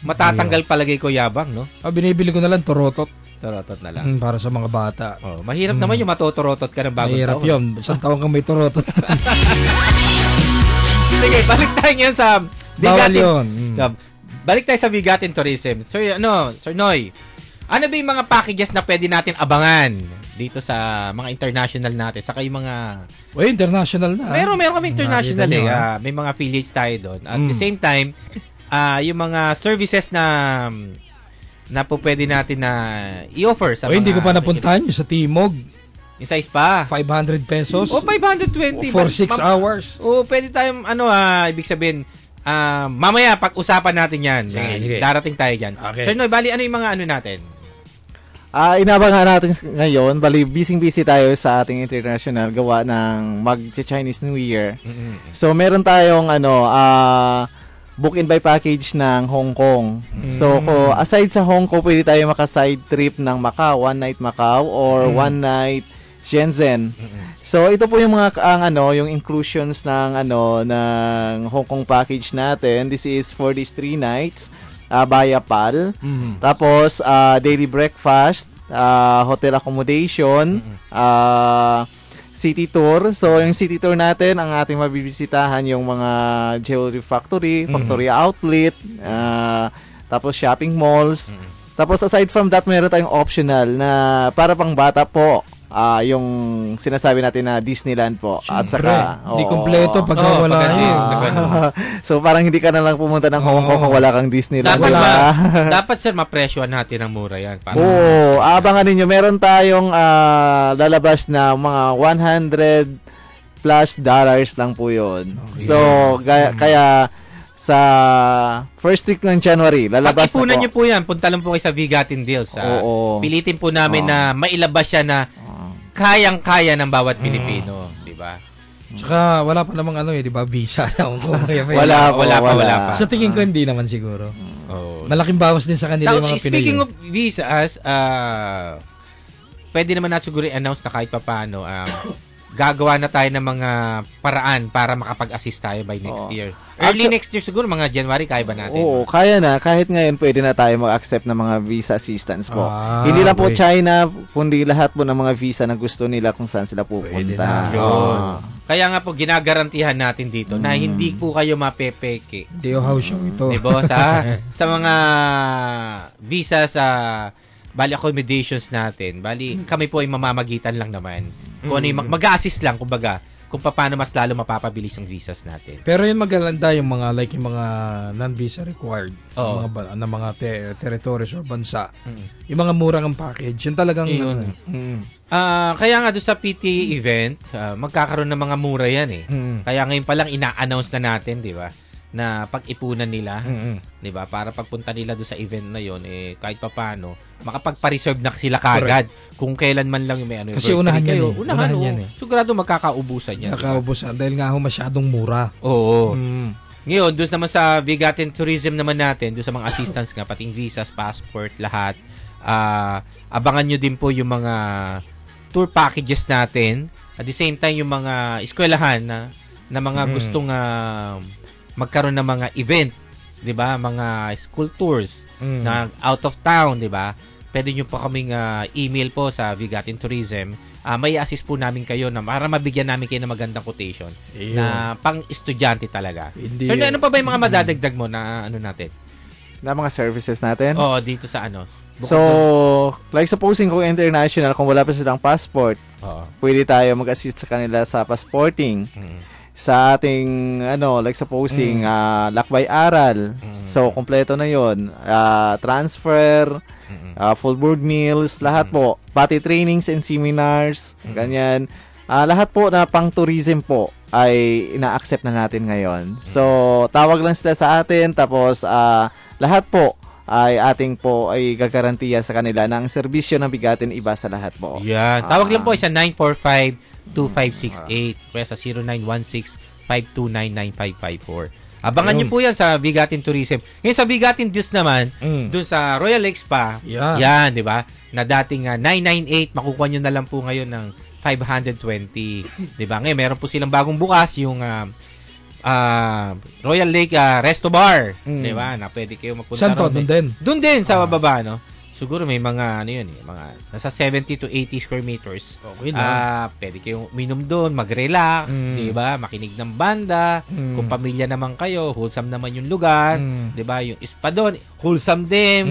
matatanggal palagay ko yabang, no? Binibili ko na lang torotot. Torotot na lang. Para sa mga bata. Mahirap naman yung matotorotot ka ng bagong mahirap taon. Mahirap yun. Isang taon kang may torotot. Sige, balik tayo ngayon sa Bawal yun. Balik tayo sa Bigatin Tourism. Sir Noy, ano ba yung mga packages na pwede natin abangan dito sa mga international natin? Saka yung mga... international na. Meron kami international eh. May mga affiliates tayo doon. At the same time, yung mga services na po pwede natin na i-offer sa mga... hindi ko pa napuntahan yung sa Timog. Yung size pa. 500 pesos. 520. For 6 hours. Pwede tayong, ibig sabihin, mamaya pag-usapan natin yan. Sige. Darating tayo dyan. Okay. Sir Noy, bali ano yung mga natin? Inabangan natin ngayon, bali busy tayo sa ating international gawa ng mag-Chinese New Year. So meron tayong book in by package ng Hong Kong. So aside sa Hong Kong, pwede tayo maka-side trip ng Macau, one night Macau or one night Shenzhen. So ito po yung mga yung inclusions ng ng Hong Kong package natin. This is for these 3 nights. via PAL. Tapos, daily breakfast, hotel accommodation, city tour. So, yung city tour natin, ang ating mabibisitahan yung mga jewelry factory, factory outlet, tapos shopping malls. Tapos, aside from that, meron tayong optional na para pang bata po. Yung sinasabi natin na Disneyland po. Siyempre, at saka hindi kompleto pag wala yun. So parang hindi ka na lang pumunta ng Hong Kong kung wala kang Disneyland. Dapat sir, mapresyohan natin ang mura yan. Oo, abangan ninyo. Meron tayong lalabas na mga $100+ lang po yun. Okay. So kaya sa first week ng January, lalabas na po. Pag-ipunan nyo po yan, punta lang po kayo sa Vigatin Deals. Pilitin po namin na mailabas siya na kayang-kaya ng bawat Pilipino, di ba? Tsaka wala pa namang di ba, visa. Wala pa. Sa tingin ko hindi naman siguro. Malaking bawas din sa kanila yung mga Pinoy. Speaking of visas, pwede naman na siguro i-announce na kahit pa paano, gagawa na tayo ng mga paraan para makapag-assist tayo by next year. Early next year siguro, mga January, kaya ba natin? Oo, kaya na. Kahit ngayon, pwede na tayo mag-accept ng mga visa assistance po. Hindi lang po China, kundi lahat po ng mga visa na gusto nila kung saan sila pupunta. Kaya nga po, ginagarantihan natin dito na hindi po kayo mapepeke. Hindi house show ito. Diba? Sa mga visa sa bali accommodations natin, bali kami po ay mamamagitan lang naman. Kung ano yung mag-a-assist lang, kumbaga, kung paano mas lalo mapapabilis ang visas natin. Pero yung maganda yung mga yung mga non-visa required na mga territories or bansa. Yung mga murang ang package, yun talagang kaya nga doon sa PT event, magkakaroon ng mga mura yan eh. Kaya ngayon pa lang ina-announce na natin, di ba? Na pag-ipunan nila, di ba? Para pagpunta nila doon sa event na yon, kahit papaano, makapagpa-reserve na sila kagad kung kailan man lang yung may kasi unahan kayo. Unahan yan eh. Sigurado magkakaubusan yan. Magkakaubusan dahil nga masyadong mura. Oo. Ngayon, doon naman sa Vigatin Tourism naman natin, doon sa mga assistance nga, pating visas, passport, lahat, abangan nyo din po yung mga tour packages natin. At the same time, yung mga eskwelahan na mga gustong magkaroon ng mga event, 'di ba? Mga school tours na out of town, 'di ba? Pwede niyo po kaming email po sa Vigatin Tourism. May assist po namin kayo na para mabigyan namin kayo ng magandang quotation na pang-estudyante talaga. So, ano pa ba yung mga madadagdag mo na natin? Na mga services natin? Oo, dito sa So, like supposing kung international, kung wala pa silang passport, pwede tayo mag-assist sa kanila sa passporting. Sa ating like supposing lakbay aral. So kompleto na 'yon. Transfer, full board meals, lahat po. Pati trainings and seminars, ganyan. Lahat po na pang tourism po ay ina-accept na natin ngayon. So tawag lang sila sa atin, tapos lahat po ay ating po ay gagarantiya sa kanila na ang serbisyo ng Bigatin iba sa lahat po. Yan. Tawag lang po sa 945-2568 kaya sa 0916-529-9554. Abangan nyo po yan sa Vigatin Tourism. Ngayon sa Vigatin Deals naman, dun sa Royal Lake Spa, yan, di ba? Na dating 998, makukuha nyo na lang po ngayon ng 520. Di ba? Ngayon, meron po silang bagong bukas, yung Royal Lake Resto Bar. Di ba? Na pwede kayo magpunta. Saan to? Doon din? Doon din, sa baba, no? Siguro may mga mga nasa 70 to 80 square meters. Okay na. Pwede kayong uminom doon, mag-relax, 'di ba? Makinig ng banda. Kung pamilya naman kayo, wholesome naman yung lugar, 'di ba? Yung spa doon, wholesome din,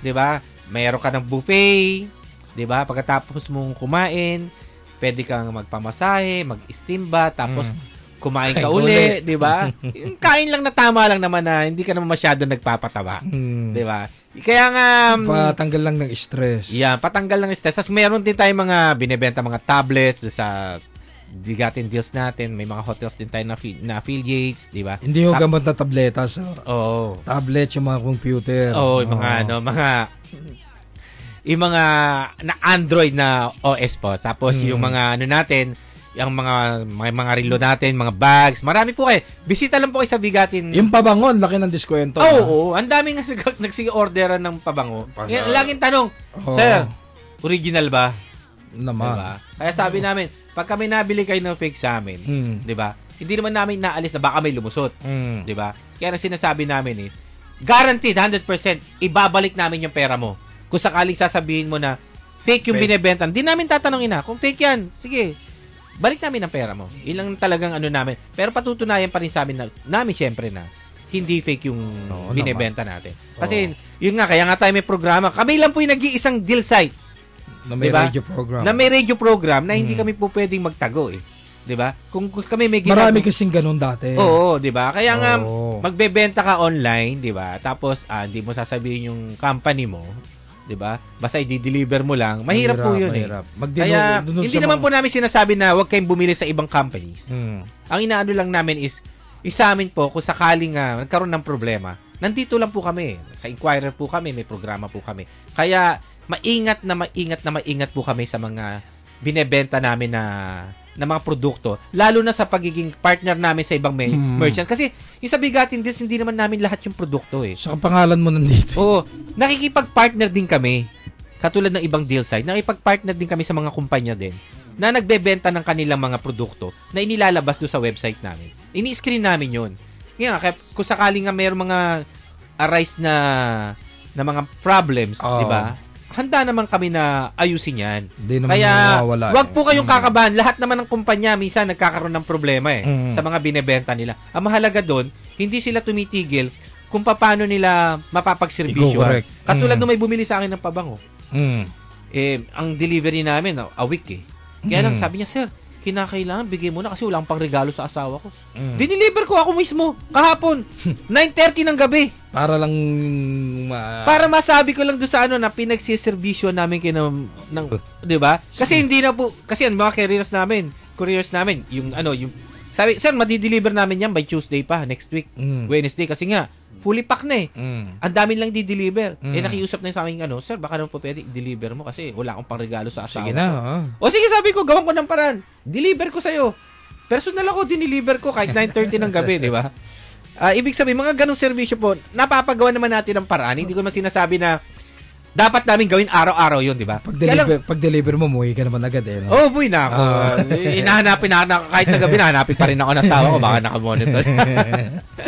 'di ba? Mayroon ka ng buffet, 'di ba? Pagkatapos mong kumain, pwede kang magpamasahe, mag-steam bath, tapos kumain ka uli, 'di ba? Yung kain lang na tama lang naman na hindi ka naman masyado nagpapataba, 'di ba? Kaya nga patanggal lang ng stress. Yeah, patanggal ng stress. Tapos meron din tayong mga binebenta mga tablets sa Vigatin Deals natin. May mga hotels din tayo na affiliates, 'di ba? Hindi yung gamot na tabletas. Tablets, yung mga computer. Yung mga na Android na OS po. Tapos yung mga natin, yung mga relo natin, mga bags, marami po kayo. Bisita lang po kayo sa Bigatin. Yung pabango, laki ng diskwento. Oo, ang daming nagsige-orderan ng pabango. Laging tanong, Sir, original ba? Naman. Diba? Kaya sabi namin, pag kami nabili kayo ng fake sa amin, di ba? Hindi naman namin naalis na baka may lumusot. Di ba? Kaya sinasabi namin guaranteed 100% ibabalik namin yung pera mo. Kung sakaling sasabihin mo na fake yung binebenta, hindi namin tatanungin na. Kung fake yan, sige, balik namin ang pera mo. Ilang talagang ano namin. Pero patutunayan pa rin sa amin namin syempre na hindi fake yung binebenta natin. Kasi yun nga, kaya nga tayo may programa. Kami lang po yung nag-iisang deal site. Na may radio program. Na may radio program na hindi kami po pwedeng magtago eh. 'Di ba? Kung kami may marami kasing ganun dati. Oo, 'di ba? Kaya nga magbebenta ka online, 'di ba? Tapos hindi mo sasabihin yung company mo, 'di ba? Basta i-deliver mo lang. Mahirap po 'yun eh. Kaya hindi naman po namin sinasabi na huwag kayong bumili sa ibang companies. Ang inaano lang namin is sa amin po kung sakaling nagkaroon ng problema, nandito lang po kami. Sa Inquirer po kami, may programa po kami. Kaya maingat po kami sa mga binebenta namin na mga produkto, lalo na sa pagiging partner namin sa ibang merchants. Kasi yung sa Bigatin Deals, hindi naman namin lahat yung produkto eh. Sa pangalan mo nandito. Oo. Nakikipag-partner din kami. Katulad ng ibang deal site, nakikipag-partner din kami sa mga kumpanya din na nagbebenta ng kanilang mga produkto na inilalabas doon sa website namin. Ini-screen namin yun. Kaya kung sakaling nga mayroong mga arise na mga problems, di ba? Handa naman kami na ayusin yan. Kaya, wag po kayong kakabahan. Lahat naman ng kumpanya, minsan nagkakaroon ng problema sa mga binebenta nila. Ang mahalaga doon, hindi sila tumitigil kung paano nila mapapagserbisyo. Katulad nung may bumili sa akin ng pabango. Ang delivery namin, a week eh. Kaya lang, sabi niya, sir, kinakailangan, bigay mo na kasi wala akong pang regalo sa asawa ko. Diniliver ko ako mismo, kahapon, 9:30 ng gabi. Para lang para masabi ko lang doon sa na pinagsiservisyo namin ng 'di ba? Kasi hindi na po kasi ang mga couriers namin, yung sabi, sir, madi-deliver namin yan by Tuesday pa, next week, Wednesday kasi nga fully pack na eh. Ang dami lang di-deliver. Nakiusap na sa amin sir, baka naman po pwede i-deliver mo kasi wala akong pangregalo sa asawa. Sige na. O sige, sabi ko, gawan ko ng paraan. Deliver ko sa'yo. Personal ako, dineliver ko kahit 9:30 ng gabi, di ba? Ibig sabihin, mga ganong serbisyo po, napapagawa naman natin ng paraan. Hindi ko naman sinasabi na dapat namin gawin araw-araw yun, di ba? Pag deliver mo, muwi ka naman agad eh. No? Buwi na ako. Hinahanapin na, kahit na gabi, nahanapin pa rin ako ng asawa ko, baka nakamonitor.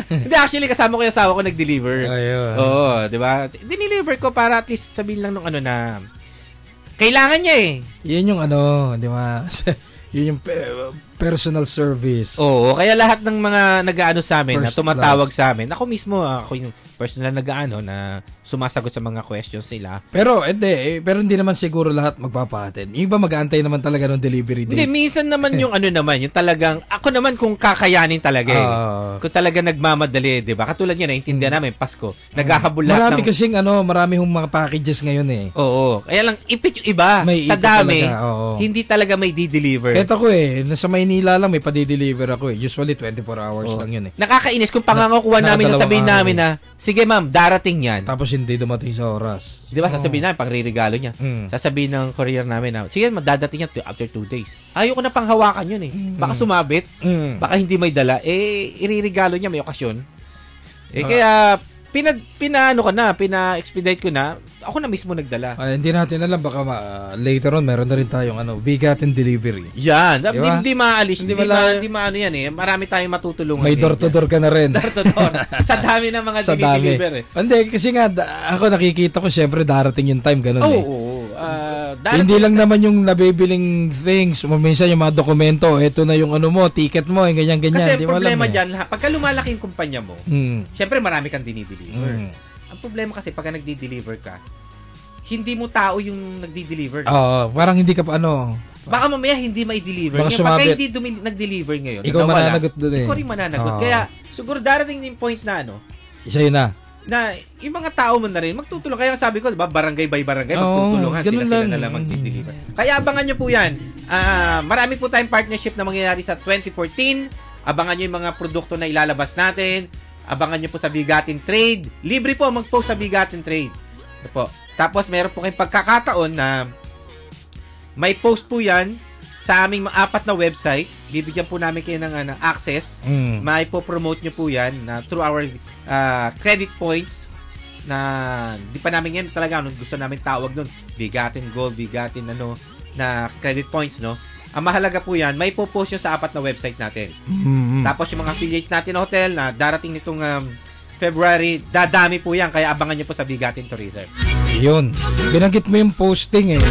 Hindi, actually, kasama ko yung asawa ko nag-deliver. Oo, di ba? Dineliver ko para at least sabihin lang nung na kailangan niya eh. Yan yung di ba? Yun yung personal service. Oo, kaya lahat ng mga nag-aano sa amin, na tumatawag sa amin, ako mismo, ako yung personal nag-aano na sumasagot sa mga questions nila. Pero hindi naman siguro lahat magpapahatid. Yung iba mag-aantay naman talaga ng delivery date. Hindi, minsan naman yung yung talagang, ako naman kung kakayanin talaga eh. Kung talaga nagmamadali, di ba? Katulad niya, naintindihan namin, Pasko. Naghahabol lahat marami kasing marami hong mga packages ngayon eh. Oo. Kaya lang, ipit yung iba. Sa dami, hindi talaga may di-deliver. Kahit ako nasa Maynila lang may pa-deliver ako eh. Usually 24 hours lang yun eh. Nakakainis kung pangangakuha namin, sabihin namin na, sige ma'am, darating yan. Tapos hindi dumating sa oras. Di ba, sasabihin namin, pang-re-regalo niya. Sasabihin ng courier namin na, sige, dadating yan after 2 days. Ayoko na panghawakan yun eh. Baka sumabit, baka hindi may dala, i-re-regalo niya, may okasyon. Kaya, pina-expedite ko na, ako na mismo nagdala. Hindi natin alam, baka later on, meron na rin tayong Bigatin delivery. Yan, hindi maalis, hindi maano yan eh. Marami tayong matutulungan. May door-to-door ka na rin. Door-to-door. Sa dami ng mga deliver eh. Hindi, kasi nga, ako nakikita ko, syempre, darating yung time, ganun eh. Oo. Hindi lang naman yung nabibiling things, minsan yung mga dokumento, eto na yung ticket mo, ganyan-ganyan. Kasi problema dyan, pagka lumalaki yung kumpanya mo, syempre marami kang dinideliver. Ang problema kasi pagka nagdi-deliver ka, hindi mo tao yung nagdi-deliver. Parang hindi ka pa baka mamaya hindi mai-deliver. Pagka hindi nag-deliver ngayon, ikaw mananagot doon eh. Ikaw rin mananagot. Kaya siguro darating yung point na isa yun na yung mga tao mo na rin magtutulong. Kaya sabi ko, diba, barangay by barangay, magtutulungan sila na lang mag-deliver. Kaya abangan nyo po yan. Marami po tayong partnership na mangyayari sa 2014. Abangan nyo yung mga produkto na ilalabas natin. Abangan nyo po sa Bigatin Trade. Libre po mag-post sa Bigatin Trade. Ito po. Tapos meron po kayong pagkakataon na may post po yan sa aming 4 na website. Bibigyan po namin kayo ng access. May po-promote nyo po yan na through our credit points na di pa namin yan talaga gusto namin tawag nun. Bigatin Gold, Bigatin na credit points, no? Ang mahalaga po yan, may po-post nyo sa 4 na website natin. Tapos yung mga affiliates natin na hotel na darating nitong February, dadami po yan. Kaya abangan nyo po sa Bigatin Tourism. Yun. Binanggit mo yung posting eh.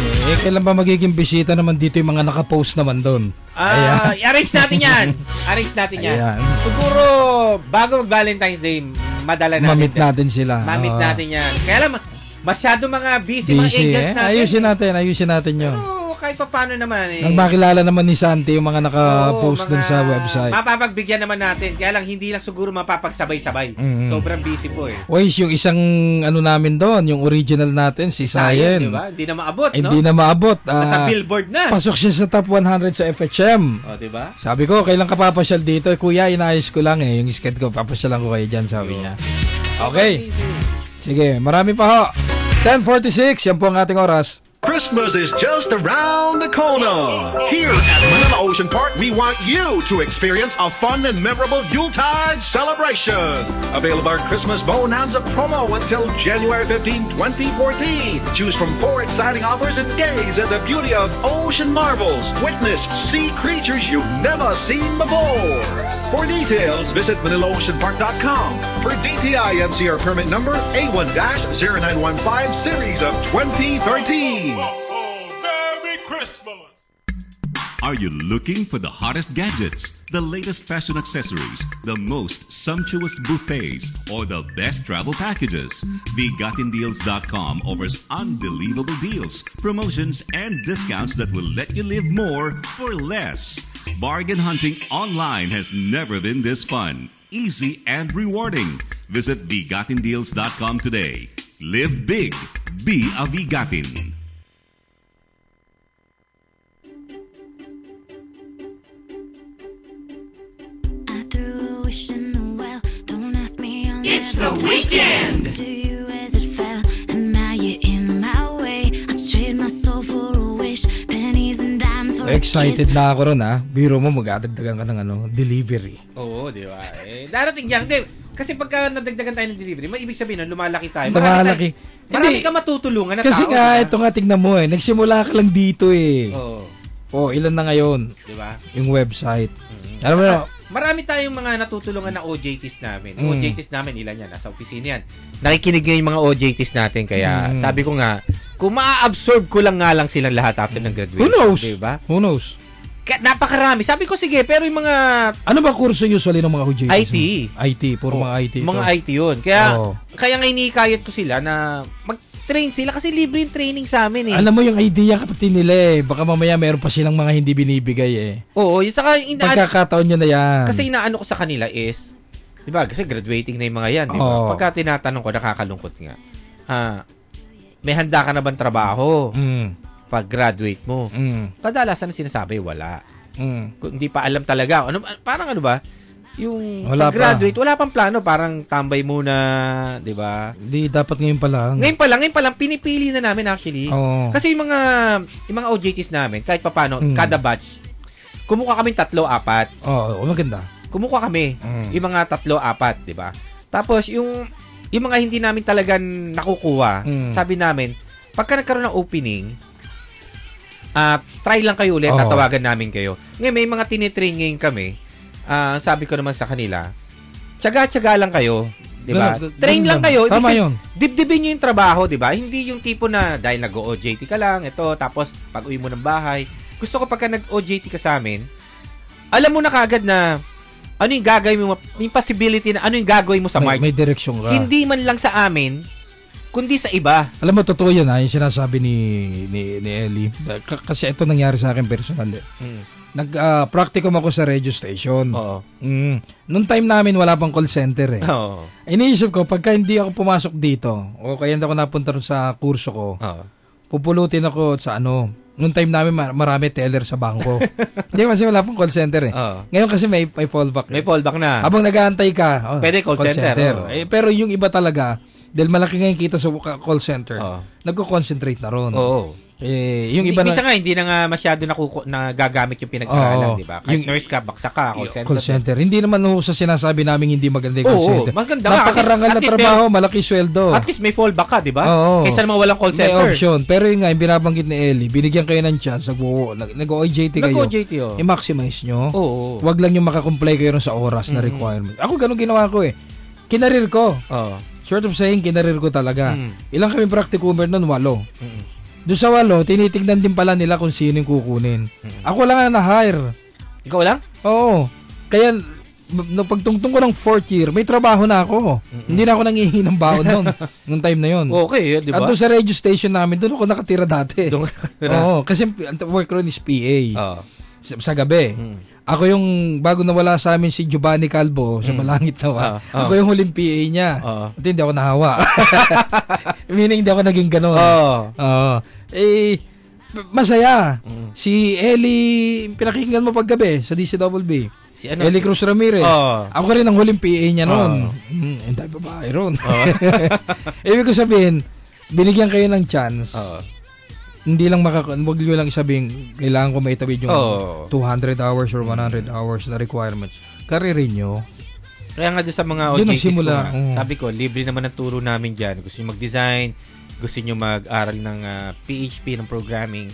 Kailan ba magiging bisita naman dito yung mga nakapost naman doon? I-arrange natin yan. Ayan. Siguro, bago mag-Valentine's Day, madala natin. Mamit natin sila. Mamit natin yan. Kaya lang, masyado mga busy mga agents natin. Ayusin natin yun. Pero kahit pa paano naman eh. Nang makilala naman ni Santi yung mga naka-post dun sa website. Mapapagbigyan naman natin. Kaya lang hindi lang siguro mapapagsabay-sabay. Sobrang busy po eh. Yung isang ano namin doon, yung original natin, si Sayen. Diba? Hindi na maabot, no? Hindi na maabot. Nasa billboard na. Pasok siya sa top 100 sa FHM. Diba? Sabi ko, kailan ka papasyal dito? Kuya, inayos ko lang eh. Yung sked ko, papasyalan ko kayo dyan, sabi niya. Okay. Sige, marami pa ho. 10:46, yan po ang ating oras. Christmas is just around the corner. Here at Manila Ocean Park, we want you to experience a fun and memorable Yuletide celebration. Available Christmas Bonanza promo until January 15, 2014. Choose from 4 exciting offers and gaze at the beauty of ocean marvels. Witness sea creatures you've never seen before. For details, visit ManilaOceanPark.com. For DTI NCR permit number A1-0915 series of 2013. Merry Christmas! Are you looking for the hottest gadgets, the latest fashion accessories, the most sumptuous buffets, or the best travel packages? VGatinDeals.com offers unbelievable deals, promotions, and discounts that will let you live more for less. Bargain hunting online has never been this fun, easy, and rewarding. Visit VGatinDeals.com today. Live big. Be a VGatin. It's the weekend. Excited na ako ron ha. Biro mo mag-adagdagan ka ng delivery. Oo, di ba? Darating yan. Kasi pagka nadagdagan tayo ng delivery, may ibig sabihin nun, lumalaki tayo. Lumalaki. Marami ka matutulungan na kasi tao. Kasi nga, ito nga tingnan mo eh. Nagsimula ka lang dito eh. Oo. Ilan na ngayon? Di ba? Yung website. Alam mo na, marami tayong mga natutulungan na OJTs namin. OJTs namin, ilan yan? Nasa opisina yan. Nakikinig nga yung mga OJTs natin. Kaya sabi ko nga, kung maa-absorb ko lang nga lang silang lahat after ng graduation. Who knows? Diba? Who knows? Napakarami. Sabi ko, sige, pero yung mga... Ano ba kurso usually ng mga OJTs? IT. Puro mga IT. Mga IT yun. Kaya nga inikayat ko sila na mag-train sila kasi libre yung training sa amin eh. Alam mo yung idea kapatid nila eh. Baka mamaya meron pa silang mga hindi binibigay eh. Oo. Yung saka, pagkakataon nyo na yan. Kasi inaano ko sa kanila is, di ba, kasi graduating na yung mga yan, di ba? Pagka tinatanong ko, nakakalungkot nga. May handa ka na bang trabaho? Pag graduate mo. Kadalasan sinasabi, wala. Kung hindi pa alam talaga. Parang ano ba? Yung pag-graduate, wala pang plano. Parang tambay muna, di ba? Hindi, dapat ngayon pa lang. Ngayon pa lang, pinipili na namin actually. Kasi yung mga OJTs namin, kahit pa paano, kada batch, kumuha kami 3-4. Maganda. Kumuha kami, yung mga 3-4, di ba? Tapos, yung mga hindi namin talagang nakukuha, sabi namin, pagka nagkaroon ng opening, try lang kayo ulit, tatawagan namin kayo. Ngayon, may mga tinitrain ngayon kami, sabi ko naman sa kanila, tiyaga-tiyaga lang kayo, di ba? Train lang kayo. Tama yun. Dibdibin nyo yung trabaho, di ba? Hindi yung tipo na, dahil nag-OJT ka lang, ito, tapos pag uwi mo ng bahay, gusto ko pagka nag-OJT ka sa amin, alam mo na kagad na, ano yung gagawin mo, yung possibility na ano yung gagawin mo sa March. May direksyon ka. Hindi man lang sa amin, kundi sa iba. Alam mo, totoo yan ha, yung sinasabi ni Ellie. Kasi ito nangyari sa akin personal. Nag-practicum ako sa radio station. Noong time namin, wala pang call center eh. Iniisip ko, pagka hindi ako pumasok dito, o kaya hindi ako napunta sa kurso ko, pupulutin ako sa noong time namin marami teller sa bangko. Hindi kasi wala pang call center eh. Ngayon kasi may fallback. May fallback na. Habang nag-aantay ka, pwede call center. Pero yung iba talaga, dahil malaki ngayon kita sa call center, nagko-concentrate na ron. Yung iba na... nga, hindi na nga masyado nagagamit yung pinag-aralan, di ba? Kahit nurse ka, baksa ka, call center. Hindi naman sa sinasabi namin hindi maganda yung call center. Maganda. Napakarangal na trabaho, malaki sweldo. At least may fallback ka, di ba? Kaysa naman walang call center. May option. Pero yun nga, yung binabanggit ni Ellie, binigyan kayo ng chance, nag-OJT kayo. I-maximize nyo. Huwag lang yung makakomply kayo sa oras na requirement. Ako ganun ginawa ko eh. Kinarir ko. Oo. Short of saying, kinarir ko talaga. Ilang kami practicumer nun? 8. Doon sa 8, tinitignan din pala nila kung sino yung kukunin. Ako lang ang na-hire. Ikaw lang? Oo. Kaya, nung pagtungtong ko ng 4th year, may trabaho na ako. Hindi na ako nangihingi ng baon noon. Nung time na yun. Okay, di ba? At doon sa radio station namin, doon ako nakatira dati. Oo. Kasi work ron is PA. Oo. Sa gabi. Ako yung, bago nawala sa amin si Giovanni Calvo sa Malangit Nawa, ako yung huling PA niya. At hindi ako nahawa. Meaning, hindi ako naging gano'n. Oo. Masaya. Si Ellie, pinakinggan mo paggabi sa DCWB. Si ano? Ellie Cruz Ramirez. Ako rin ang huling PA niya noon. Hindi babae ron. Ibig ko sabihin, binigyan kayo ng chance. Hindi lang wag nyo lang sabihin, kailangan ko maitawid yung 200 hours or 100 hours na requirements. Karirin nyo. Kaya nga doon sa mga OJTs ko, sabi ko, libre naman ang turo namin dyan. Gusto nyo mag-design, gusto nyo mag-aral ng PHP, ng programming.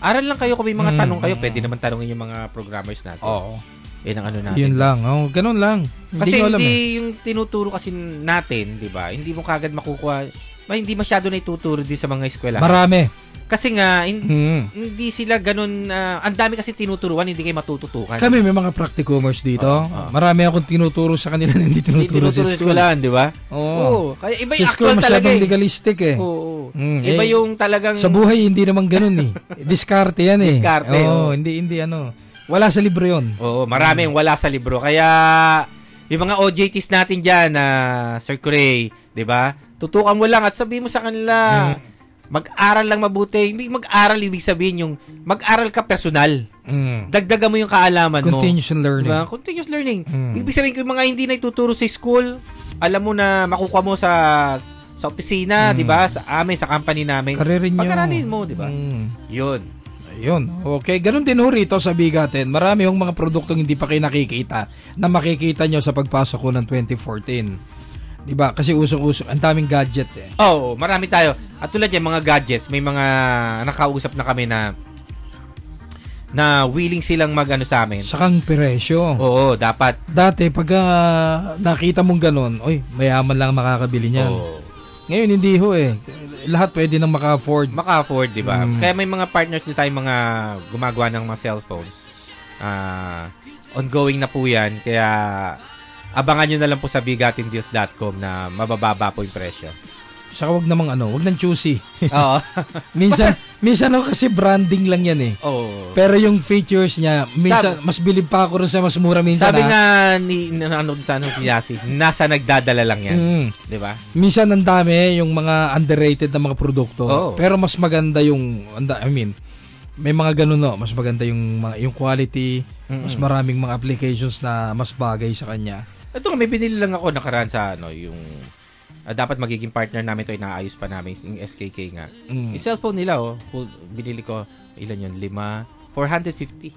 Aral lang kayo kung may mga tanong kayo. Pwede naman tanongin yung mga programmers natin. Oo. Yan ang ano natin. Yun lang. Ganun lang. Kasi hindi yung tinuturo kasi natin, di ba? Hindi mo kagad makukuha. Hindi masyado na ituturo din sa mga eskwela. Marami. Kasi nga, hindi sila ganun, ang dami kasi tinuturuan, hindi kayo matututukan. Kami may mga practicumers dito. Marami akong tinuturo sa kanila na hindi tinuturo sa eskwelahan, di ba? Oo. Kaya iba yung sa school actual talaga masyadong legalistic eh. Oo. Iba yung talagang... Sa buhay, hindi naman ganun eh. Diskarte yan eh. Diskarte. Oo, hindi ano. Wala sa libro yun. Oo, maraming wala sa libro. Kaya, yung mga OJTs natin dyan, Sir Kuray, di ba? Tutukan mo lang at sabihin mo sa kanila, mag-aral lang mabuti. Hindi mag-aral, ibig sabihin yung mag-aral ka personal. Dagdagan mo yung kaalaman mo. Continuous learning. Diba? Continuous learning. Ibig sabihin kung mga hindi na ituturo sa school, alam mo na makukuha mo sa opisina, di ba? Sa amin, sa company namin. Karirin nyo. Pag-aralin mo, di ba? Yun. Ayun. Okay. Ganun din ho rito sa Bigatin. Marami hong mga produktong hindi pa kayo nakikita na makikita nyo sa pagpasok ko ng 2014. Diba? Kasi usong-usong. Ang daming gadget eh. Oo, marami tayo. At tulad yan, mga gadgets, may mga nakausap na kami na willing silang mag-ano sa amin. Sakang presyo. Oo, dapat. Dati, pag nakita mong ganun, mayaman lang makakabili niyan. Ngayon, hindi ho eh. Lahat pwede nang maka-afford. Maka-afford, diba? Kaya may mga partners din tayo mga gumagawa ng mga cellphones. Ongoing na po yan. Kaya abangan nyo na lang po sa bigatindeals.com na mabababa po yung presyo. Saka wag nang choosy. Oo. minsan kasi branding lang yan eh. Oo. Pero yung features niya, minsan mas bilib pa ako rin sa mas mura minsan. Sabi nga ni Yasi, nasa nagdadala lang yan. 'Di ba? Minsan ang dami yung mga underrated na mga produkto. Pero mas maganda may mga ganun mas maganda yung quality, mas maraming mga applications na mas bagay sa kanya. Ito may binili lang ako nakaraan sa yung dapat magiging partner namin to, inaayos pa namin yung SKK nga. Yung cellphone nila binili ko ilan yun? 450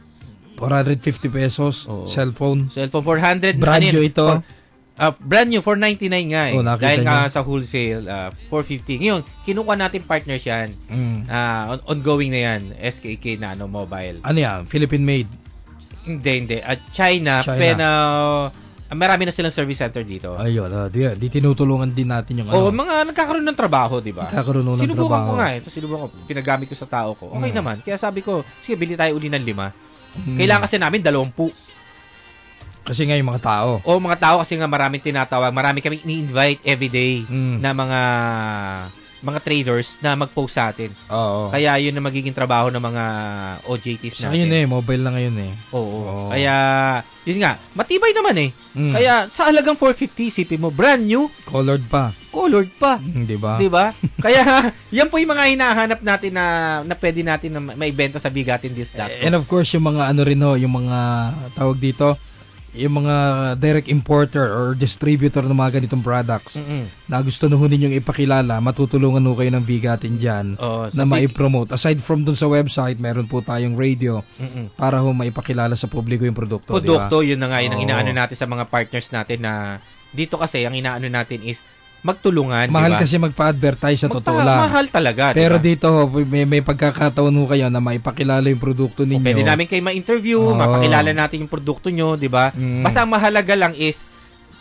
pesos. Cellphone 400 brand new ito. Brand new 499 nga eh. Dahil nga sa wholesale 450. Ngayon, kinuha natin partners yan. Ongoing na yan. SKK na mobile. Ano yan? Philippine made? Hindi. China. Pero marami na silang service center dito. Ayun, di tinutulungan din natin yung mga nagkakaroon ng trabaho, di ba? Nagkakaroon ng trabaho. Sinubukan ko nga sinubukan ko. Pinagamit ko sa tao ko. Okay naman. Kaya sabi ko, sige, bili tayo uli ng 5. Kailangan kasi namin 20. Kasi nga yung mga tao. Mga tao kasi nga maraming tinatawag. Marami kami ni-invite everyday na mga traders na mag-post sa atin. Kaya yun na magiging trabaho ng mga OJTs natin. Ngayon mobile na ngayon eh. Oo. Kaya, yun nga, matibay naman eh. Kaya, sa halagang 450, isipin mo, brand new. Colored pa. Diba? Kaya, yan po yung mga hinahanap natin na pwede natin na maibenta sa bigatindeals.com. And of course, yung mga yung mga tawag dito, yung mga direct importer or distributor ng mga ganitong products na gusto nyo ninyong ipakilala, matutulungan nyo kayo ng Bigatin dyan na maipromote. Aside from dun sa website, meron po tayong radio para maipakilala sa publiko yung produkto. Diba? Yun na nga, yun ang inaano natin sa mga partners natin na dito kasi, ang inaano natin is magtulungan. Mahal diba? Kasi magpa-advertise sa totoo lang. Mahal talaga. Pero diba? dito, may pagkakataon ho kayo na maipakilala yung produkto ninyo. Pwede namin kayo ma-interview, mapakilala natin yung produkto nyo, di ba? Basta ang mahalaga lang is,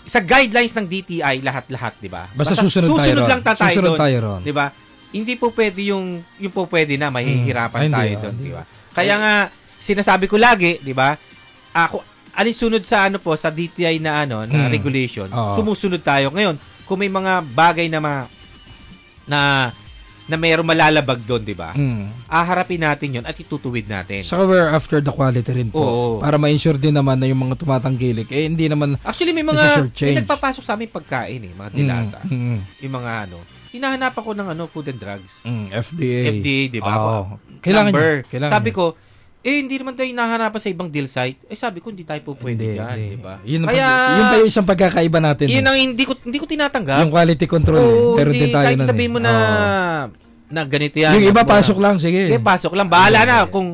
sa guidelines ng DTI lahat-lahat, 'di ba? Basta susunod lang susunod tayo doon, 'di ba? Hindi po pwede yung po pwede na mahihirapan tayo doon, 'di ba? Kaya nga sinasabi ko lagi, 'di ba? Ako alinsunod sa sa DTI na na regulation, sumusunod tayo. Ngayon, kung may mga bagay na mayroong malalabag doon, di ba? Harapin natin yon at itutuwid natin. Saka we're after the quality rin po. Para ma-ensure din naman na yung mga tumatangkilik, hindi naman actually, may nagpapasok sa amin pagkain, mga dilata. Yung mga hinahanap ako ng food and drugs. FDA, di ba? Kailangan. Sabi ko, hindi naman tayo hahanapan sa ibang deal site. Sabi ko, hindi tayo po pwede dyan, di ba? Yun pa yung isang pagkakaiba natin. Yun ang hindi ko tinatanggap. Yung quality control. Pero din tayo kahit sabihin mo na ganito yan. Yung iba, pasok lang, sige. Pasok lang. Bahala na kung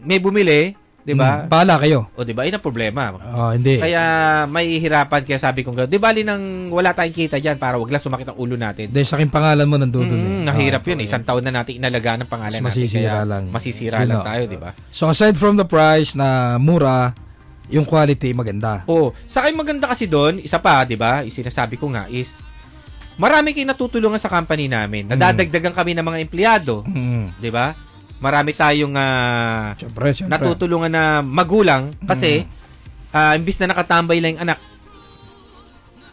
may bumili, di ba? Bahala kayo. Di ba? Yun ang problema. Hindi. Kaya may hirapan, kaya sabi ko, di bali nang wala tayong kita dyan para wag lang sumakit ang ulo natin. Dahil sa aking pangalan mo nandun. Nahirap yun. Isang taon na natin inalagaan ang pangalan natin. Masisira lang tayo, di ba? So aside from the price na mura, yung quality maganda. Sa akin maganda kasi doon, isa pa, di ba? Sinasabi ko nga is, marami kayong natutulungan sa company namin. Nadadagdagan kami ng mga empleyado. Di ba? Marami tayong syempre. natutulungan na magulang kasi imbis na nakatambay lang yung anak.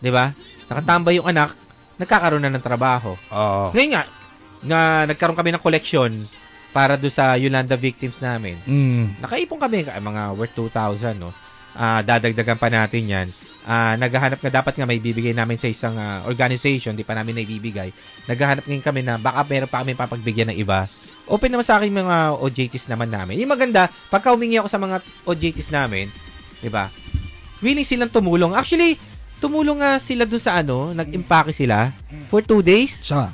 'Di ba? Nakatambay yung anak, nagkakaroon na ng trabaho. Ngayon nga nagkaroon kami ng collection para do sa Yolanda victims namin. Nakaipon kami mga worth 2,000, no. Dadagdagan pa natin 'yan. Naghahanap nga dapat nga may bibigay namin sa isang organization, di pa namin naibibigay. Naghahanap ngayon kami na baka meron pa kami papagbigyan ng iba. Open naman sa akin mga OJTs naman namin. Yung maganda, pagka humingi ako sa mga OJTs namin, di ba? Willing silang tumulong. Actually, tumulong nga sila dun sa nag-impake sila for 2 days. Sa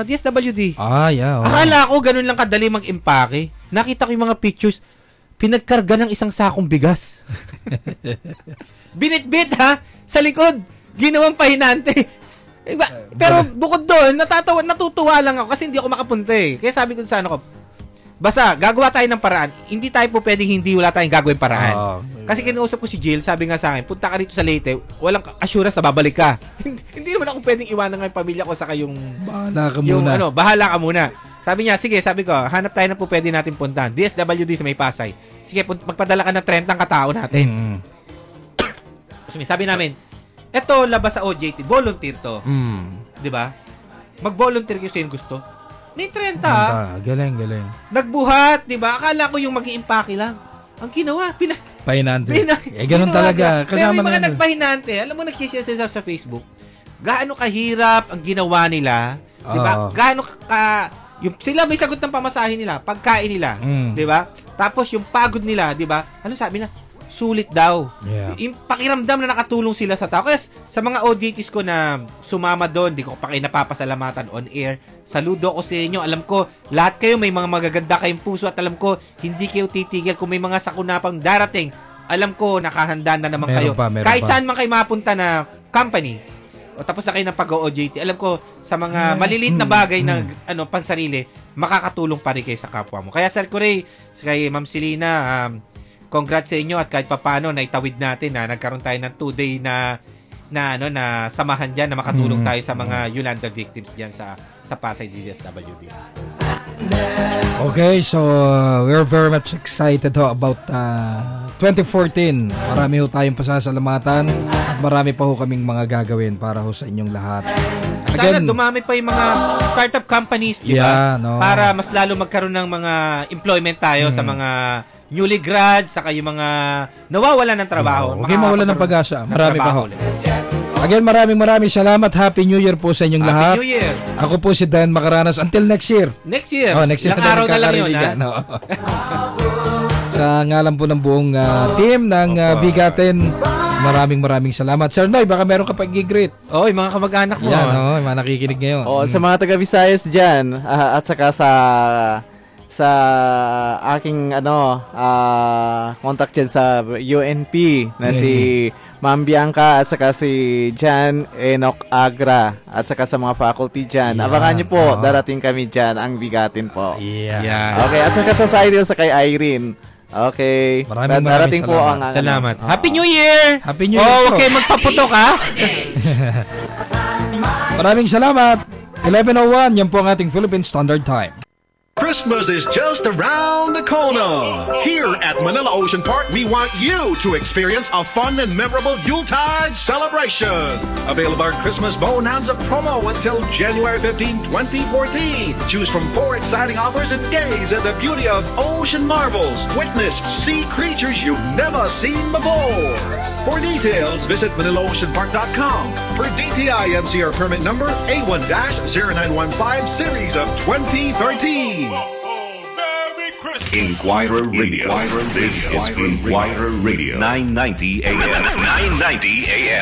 DSWD. Yeah. Akala ko ganun lang kadali mag-impake. Nakita ko yung mga pictures, pinagkarga ng isang sakong bigas. Binitbit sa likod. Ginawang pahinante. Pero bukod doon, natutuwa lang ako kasi hindi ako makapunta Kaya sabi ko sa basta gagawa tayo ng paraan. Hindi tayo po pwedeng wala tayong gagawin paraan. Kasi kinausap ko si Jill, sabi nga sa akin, punta ka rito sa Leyte, walang assurance na babalik ka. Hindi naman ako pwedeng iwanan ng pamilya ko saka yung bahala ka muna. Sabi niya, sige, sabi ko, hanap tayo na po pwede natin puntahan. DSWD sa may Pasay. Sige, magpadala ka ng 30 katao natin. Sabi namin, eto, labas sa OJT, volunteer to. Di ba? Mag-volunteer kayo sa gusto. May 30. Galing. Nagbuhat, di ba? Akala ko yung mag-i-impake lang. Ang ginawa, pahinante. Ganun talaga. Pero yung mga nagpahinante, alam mo, nag-share sila sa Facebook, gaano kahirap ang ginawa nila. Di ba? Gaano sila may sagot ng pamasahe nila, pagkain nila, 'di ba? Tapos yung pagod nila, 'di ba? Ano sabi na? Sulit daw. Yung pakiramdam na nakatulong sila sa tao. Kasi sa mga OJTs ko na sumama doon, di ko pa kayo napapasalamatan on air. Saludo ko sa inyo. Alam ko, lahat kayo may mga magaganda kayong puso at alam ko, hindi kayo titigil kung may mga sakunapang darating. Alam ko, nakahanda na naman kayo. Kahit saan man kayo mapunta na company, o tapos na kayo ng pag-OJT, alam ko, sa mga maliliit na bagay na pansarili, makakatulong pa rin kayo sa kapwa mo. Kaya Sir Corey, kay Ma'am Selena, congrats sa inyo at kahit papaano naitawid natin na nagkaroon tayo ng 2-day na samahan diyan na makatulong tayo sa mga Yolanda victims diyan sa Pasay DSWD. Okay, so we're very much excited about 2014. Marami ho tayong pasasalamatan at marami pa ho kaming mga gagawin para ho sa inyong lahat. Sana dumami pa yung mga startup companies, di ba? Para mas lalo magkaroon ng mga employment tayo sa mga newly grad, saka yung mga nawawala ng trabaho. Okay, mawala ng pag-asa. Marami pa ho. Again, maraming salamat. Happy New Year po sa inyong lahat. Happy New Year. Ako po si Dan Macaranas. Until next year. Next year. Next year. Ilang araw na lang yun, ha? Sa ngalan po ng buong team ng Bigatin, maraming salamat. Sir Noy, baka meron ka pag-greet. Yung mga kamag-anak mo. Yan, yung mga nakikinig ngayon. Sa mga taga-Visayas dyan, at saka sa aking contact dyan sa UNP na si Ma'am Bianca at saka si Jan Enoch Agra at saka sa mga faculty dyan. Abangan nyo po, darating kami dyan, ang Bigatin po. Yeah. Okay, at saka sa side sa kay Irene. Okay. Maraming Darating po salamat. ang Salamat. Happy New Year! Happy New Year po. Okay, magpaputok ha. Maraming salamat. 11:01, yan po ang ating Philippine Standard Time. Christmas is just around the corner. Here at Manila Ocean Park, we want you to experience a fun and memorable Yuletide celebration. Available Christmas Bonanza promo until January 15, 2014. Choose from 4 exciting offers and gaze at the beauty of ocean marvels. Witness sea creatures you've never seen before. For details, visit ManilaOceanPark.com. For DTI NCR permit number A1-0915 series of 2013. Merry Christmas. Inquirer Radio. This is Inquirer Radio. 990 AM. 990 AM.